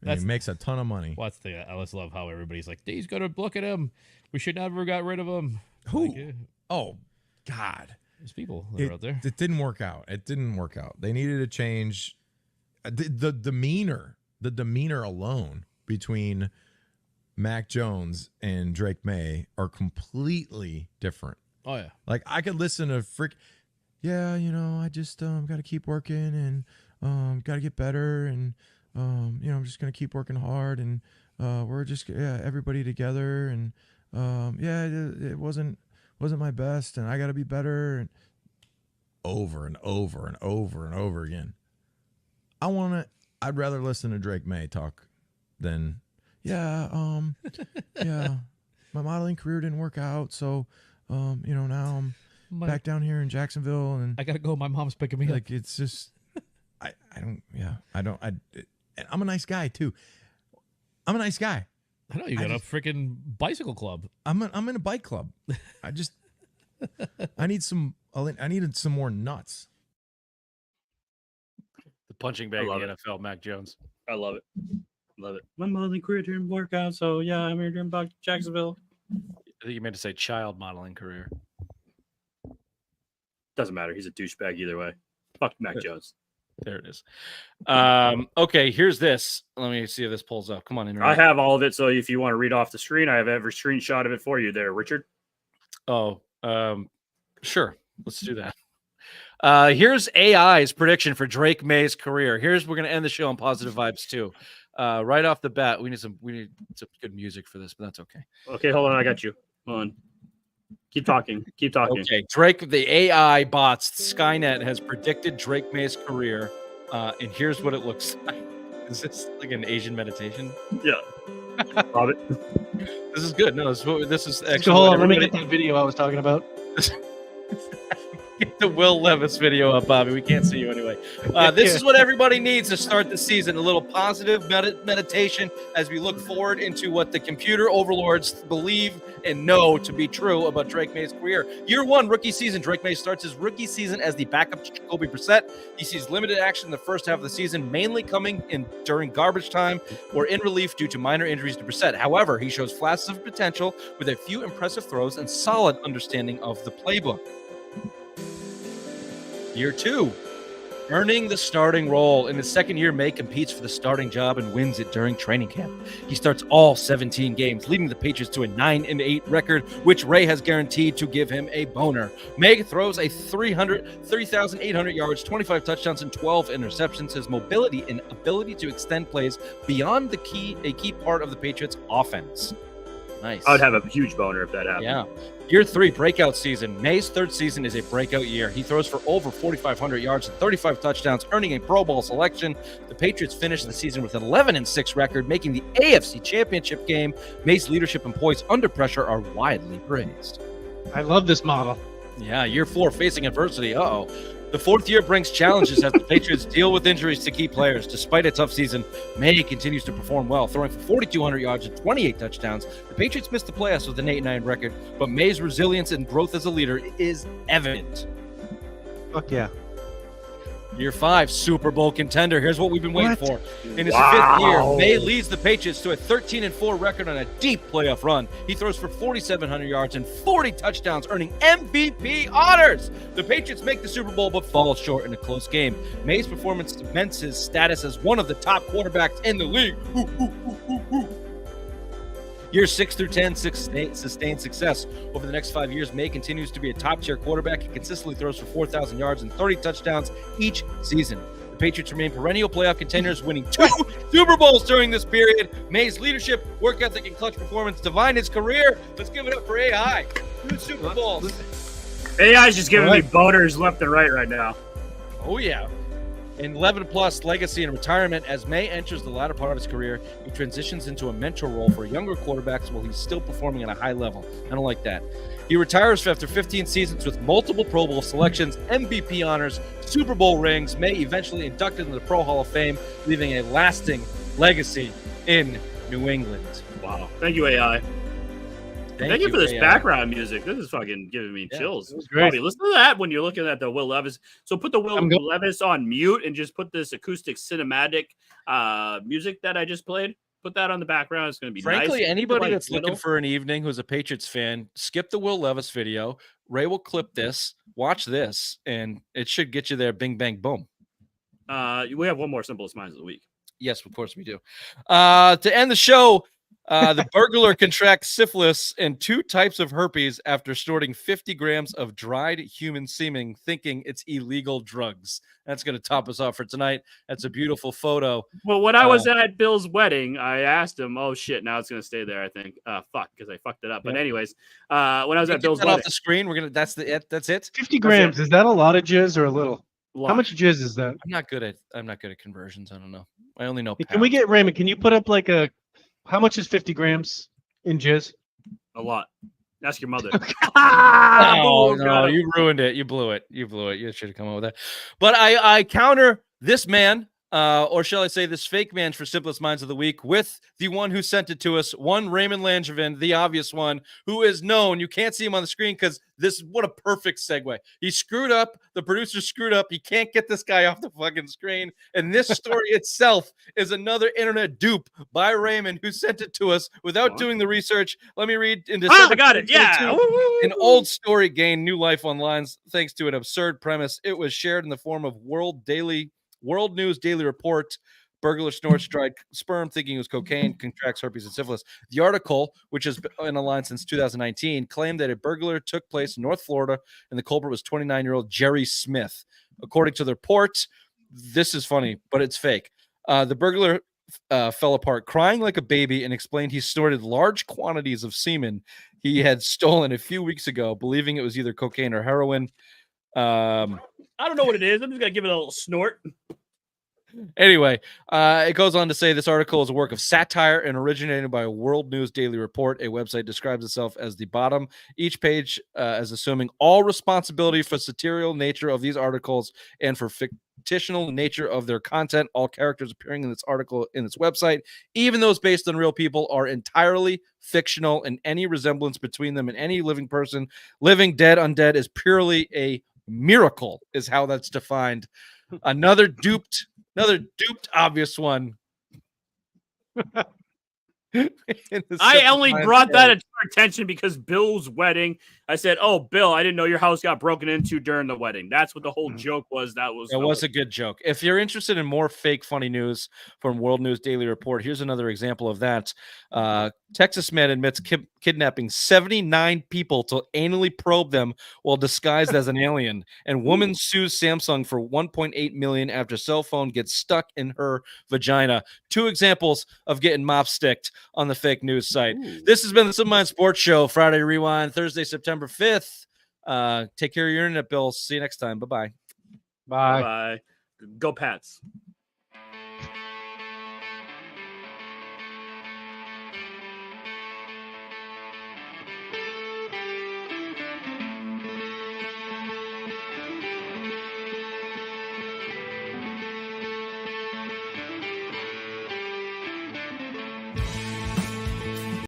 [SPEAKER 10] And he makes a ton of money.
[SPEAKER 11] Well, that's the I just love how everybody's like, he's gonna look at him. We should never got rid of him.
[SPEAKER 10] Who?
[SPEAKER 11] Like,
[SPEAKER 10] Oh, God.
[SPEAKER 11] there's people that are out there.
[SPEAKER 10] It didn't work out. It didn't work out. They needed to change the demeanor alone between Mac Jones and Drake May are completely different.
[SPEAKER 11] Oh yeah.
[SPEAKER 10] Like I could listen to I just got to keep working and got to get better and I'm just gonna keep working hard and we're just everybody together and it wasn't my best and I got to be better and over and over and over and over again. I'd rather listen to Drake May talk than my modeling career didn't work out, so now I'm back down here in Jacksonville and
[SPEAKER 11] I gotta go. My mom's picking me up.
[SPEAKER 10] like it's just I'm a nice guy too. I'm a nice guy.
[SPEAKER 11] I know you got a freaking bicycle club.
[SPEAKER 10] I'm in a bike club. I needed some more nuts.
[SPEAKER 3] The punching bag
[SPEAKER 1] I
[SPEAKER 3] of
[SPEAKER 1] love
[SPEAKER 3] the NFL, Mac Jones.
[SPEAKER 1] I love it. Love it. My modeling career didn't work out, so yeah, I'm here dreaming about Jacksonville.
[SPEAKER 3] I think you meant to say child modeling career.
[SPEAKER 1] Doesn't matter. He's a douchebag either way. Fuck Mac Jones.
[SPEAKER 3] There it is. Okay, here's this. Let me see if this pulls up. Come on, internet.
[SPEAKER 1] I have all of it, so if you want to read off the screen, I have every screenshot of it for you there, Richard.
[SPEAKER 3] Oh, sure. Let's do that. Here's AI's prediction for Drake May's career. We're gonna end the show on positive vibes too. Right off the bat, we need some good music for this, but that's okay.
[SPEAKER 1] Okay, hold on, I got you. Hold on. Keep talking.
[SPEAKER 3] Okay, Drake, the AI bots, Skynet has predicted Drake May's career, and here's what it looks like. Is this like an Asian meditation?
[SPEAKER 1] Yeah. Love it.
[SPEAKER 3] This is good. No, this is actually.
[SPEAKER 2] So hold on, let me get that video I was talking about.
[SPEAKER 3] Get the Will Levis video up, Bobby. We can't see you anyway. This is what everybody needs to start the season. A little positive meditation as we look forward into what the computer overlords believe and know to be true about Drake May's career. Year one, rookie season. Drake May starts his rookie season as the backup to Jacoby Brissett. He sees limited action in the first half of the season, mainly coming in during garbage time or in relief due to minor injuries to Brissett. However, he shows flashes of potential with a few impressive throws and solid understanding of the playbook. Year two, earning the starting role. In his second year, May competes for the starting job and wins it during training camp. He starts all 17 games, leading the Patriots to a 9-8 record, which Ray has guaranteed to give him a boner. May throws a 3,800 yards, 25 touchdowns, and 12 interceptions. His mobility and ability to extend plays beyond a key part of the Patriots' offense. Nice.
[SPEAKER 1] I would have a huge boner if that happened.
[SPEAKER 3] Yeah. Year three, breakout season. May's third season is a breakout year. He throws for over 4,500 yards and 35 touchdowns, earning a Pro Bowl selection. The Patriots finished the season with an 11-6 record, making the AFC Championship game. May's leadership and poise under pressure are widely praised.
[SPEAKER 2] I love this model.
[SPEAKER 3] Yeah, year four, facing adversity. The fourth year brings challenges as the Patriots deal with injuries to key players. Despite a tough season, May continues to perform well, throwing for 4,200 yards and 28 touchdowns. The Patriots missed the playoffs with an 8-9 record, but May's resilience and growth as a leader is evident.
[SPEAKER 2] Fuck yeah.
[SPEAKER 3] Year five, Super Bowl contender. Here's what we've been waiting for. In his fifth year, May leads the Patriots to a 13-4 record on a deep playoff run. He throws for 4,700 yards and 40 touchdowns, earning MVP honors. The Patriots make the Super Bowl, but fall short in a close game. May's performance cements his status as one of the top quarterbacks in the league. Years 6 through 10, sustained success. Over the next 5 years, May continues to be a top-tier quarterback. He consistently throws for 4,000 yards and 30 touchdowns each season. The Patriots remain perennial playoff contenders, winning 2 Super Bowls during this period. May's leadership, work ethic, and clutch performance define his career. Let's give it up for AI. 2 Super Bowls.
[SPEAKER 1] AI's just giving me boners left and right now.
[SPEAKER 3] Oh, yeah. In 11-plus legacy and retirement, as May enters the latter part of his career, he transitions into a mentor role for younger quarterbacks while he's still performing at a high level. I don't like that. He retires after 15 seasons with multiple Pro Bowl selections, MVP honors, Super Bowl rings. May eventually inducted into the Pro Hall of Fame, leaving a lasting legacy in New England.
[SPEAKER 1] Wow. Thank you, AI. Thank you for this background music. This is fucking giving me chills.
[SPEAKER 2] It was great.
[SPEAKER 1] Bobby, listen to that when you're looking at the Will Levis. So put the Will Levis on mute and just put this acoustic cinematic music that I just played. Put that on the background. It's going to be
[SPEAKER 3] Frankly,
[SPEAKER 1] nice.
[SPEAKER 3] anybody that's looking for an evening who's a Patriots fan, skip the Will Levis video. Ray will clip this, watch this, and it should get you there. Bing, bang, boom.
[SPEAKER 1] We have one more Simplest Minds of the week.
[SPEAKER 3] Yes, of course we do. To end the show, the burglar contracts syphilis and 2 types of herpes after snorting 50 grams of dried human semen, thinking it's illegal drugs. That's going to top us off for tonight. That's a beautiful photo.
[SPEAKER 1] Well, when I was at Bill's wedding, I asked him, oh, shit, now it's going to stay there, I think. Fuck, because I fucked it up. But anyways, when I was at Bill's wedding.
[SPEAKER 3] Off the screen, we're going to, that's it.
[SPEAKER 2] 50 grams. Is that a lot of jizz or a little? How much jizz is that?
[SPEAKER 3] I'm not good at conversions. I don't know. I only know pounds.
[SPEAKER 2] Can we get Raymond? Can you put up like a? How much is 50 grams in jizz?
[SPEAKER 1] A lot. Ask your mother.
[SPEAKER 3] Oh, no, you ruined it. You blew it. You should have come up with that. But I counter this man, or shall I say this fake man for Simplest Minds of the Week, with the one who sent it to us, one Raymond Langevin, the obvious one, who is known. You can't see him on the screen because what a perfect segue. He screwed up. The producer screwed up. He can't get this guy off the fucking screen. And this story itself is another internet dupe by Raymond, who sent it to us without doing the research. Let me read in December.
[SPEAKER 1] I got it. Yeah.
[SPEAKER 3] An old story gained new life online thanks to an absurd premise. It was shared in the form of World News Daily Report. Burglar snorts dried sperm thinking it was cocaine, contracts herpes and syphilis. The article, which has been in a line since 2019, claimed that a burglar took place in North Florida and the culprit was 29-year-old Jerry Smith. According to the report, this is funny, but it's fake. The burglar fell apart crying like a baby and explained he snorted large quantities of semen he had stolen a few weeks ago, believing it was either cocaine or heroin.
[SPEAKER 1] I don't know what it is. I'm just going to give it a little snort.
[SPEAKER 3] Anyway, it goes on to say this article is a work of satire and originated by a World News Daily Report. A website describes itself as the bottom. Each page as assuming all responsibility for satirical nature of these articles and for fictional nature of their content. All characters appearing in this article in its website, even those based on real people, are entirely fictional, and any resemblance between them and any living person, living, dead, undead, is purely a miracle, is how that's defined. Another duped obvious one.
[SPEAKER 1] I only brought that to our attention because Bill's wedding. I said, "Oh, Bill, I didn't know your house got broken into during the wedding." That's what the whole joke was. It
[SPEAKER 3] was a good joke. If you're interested in more fake funny news from World News Daily Report, here's another example of that. Texas man admits kidnapping 79 people to anally probe them while disguised as an alien, and woman sues Samsung for $1.8 million after cell phone gets stuck in her vagina. 2 examples of getting mop sticked on the fake news site. This has been the Simple Minds Sports Show, Friday Rewind, Thursday, September 5th. Take care of your internet bills. See you next time. Bye-bye.
[SPEAKER 2] Bye.
[SPEAKER 1] Go Pats.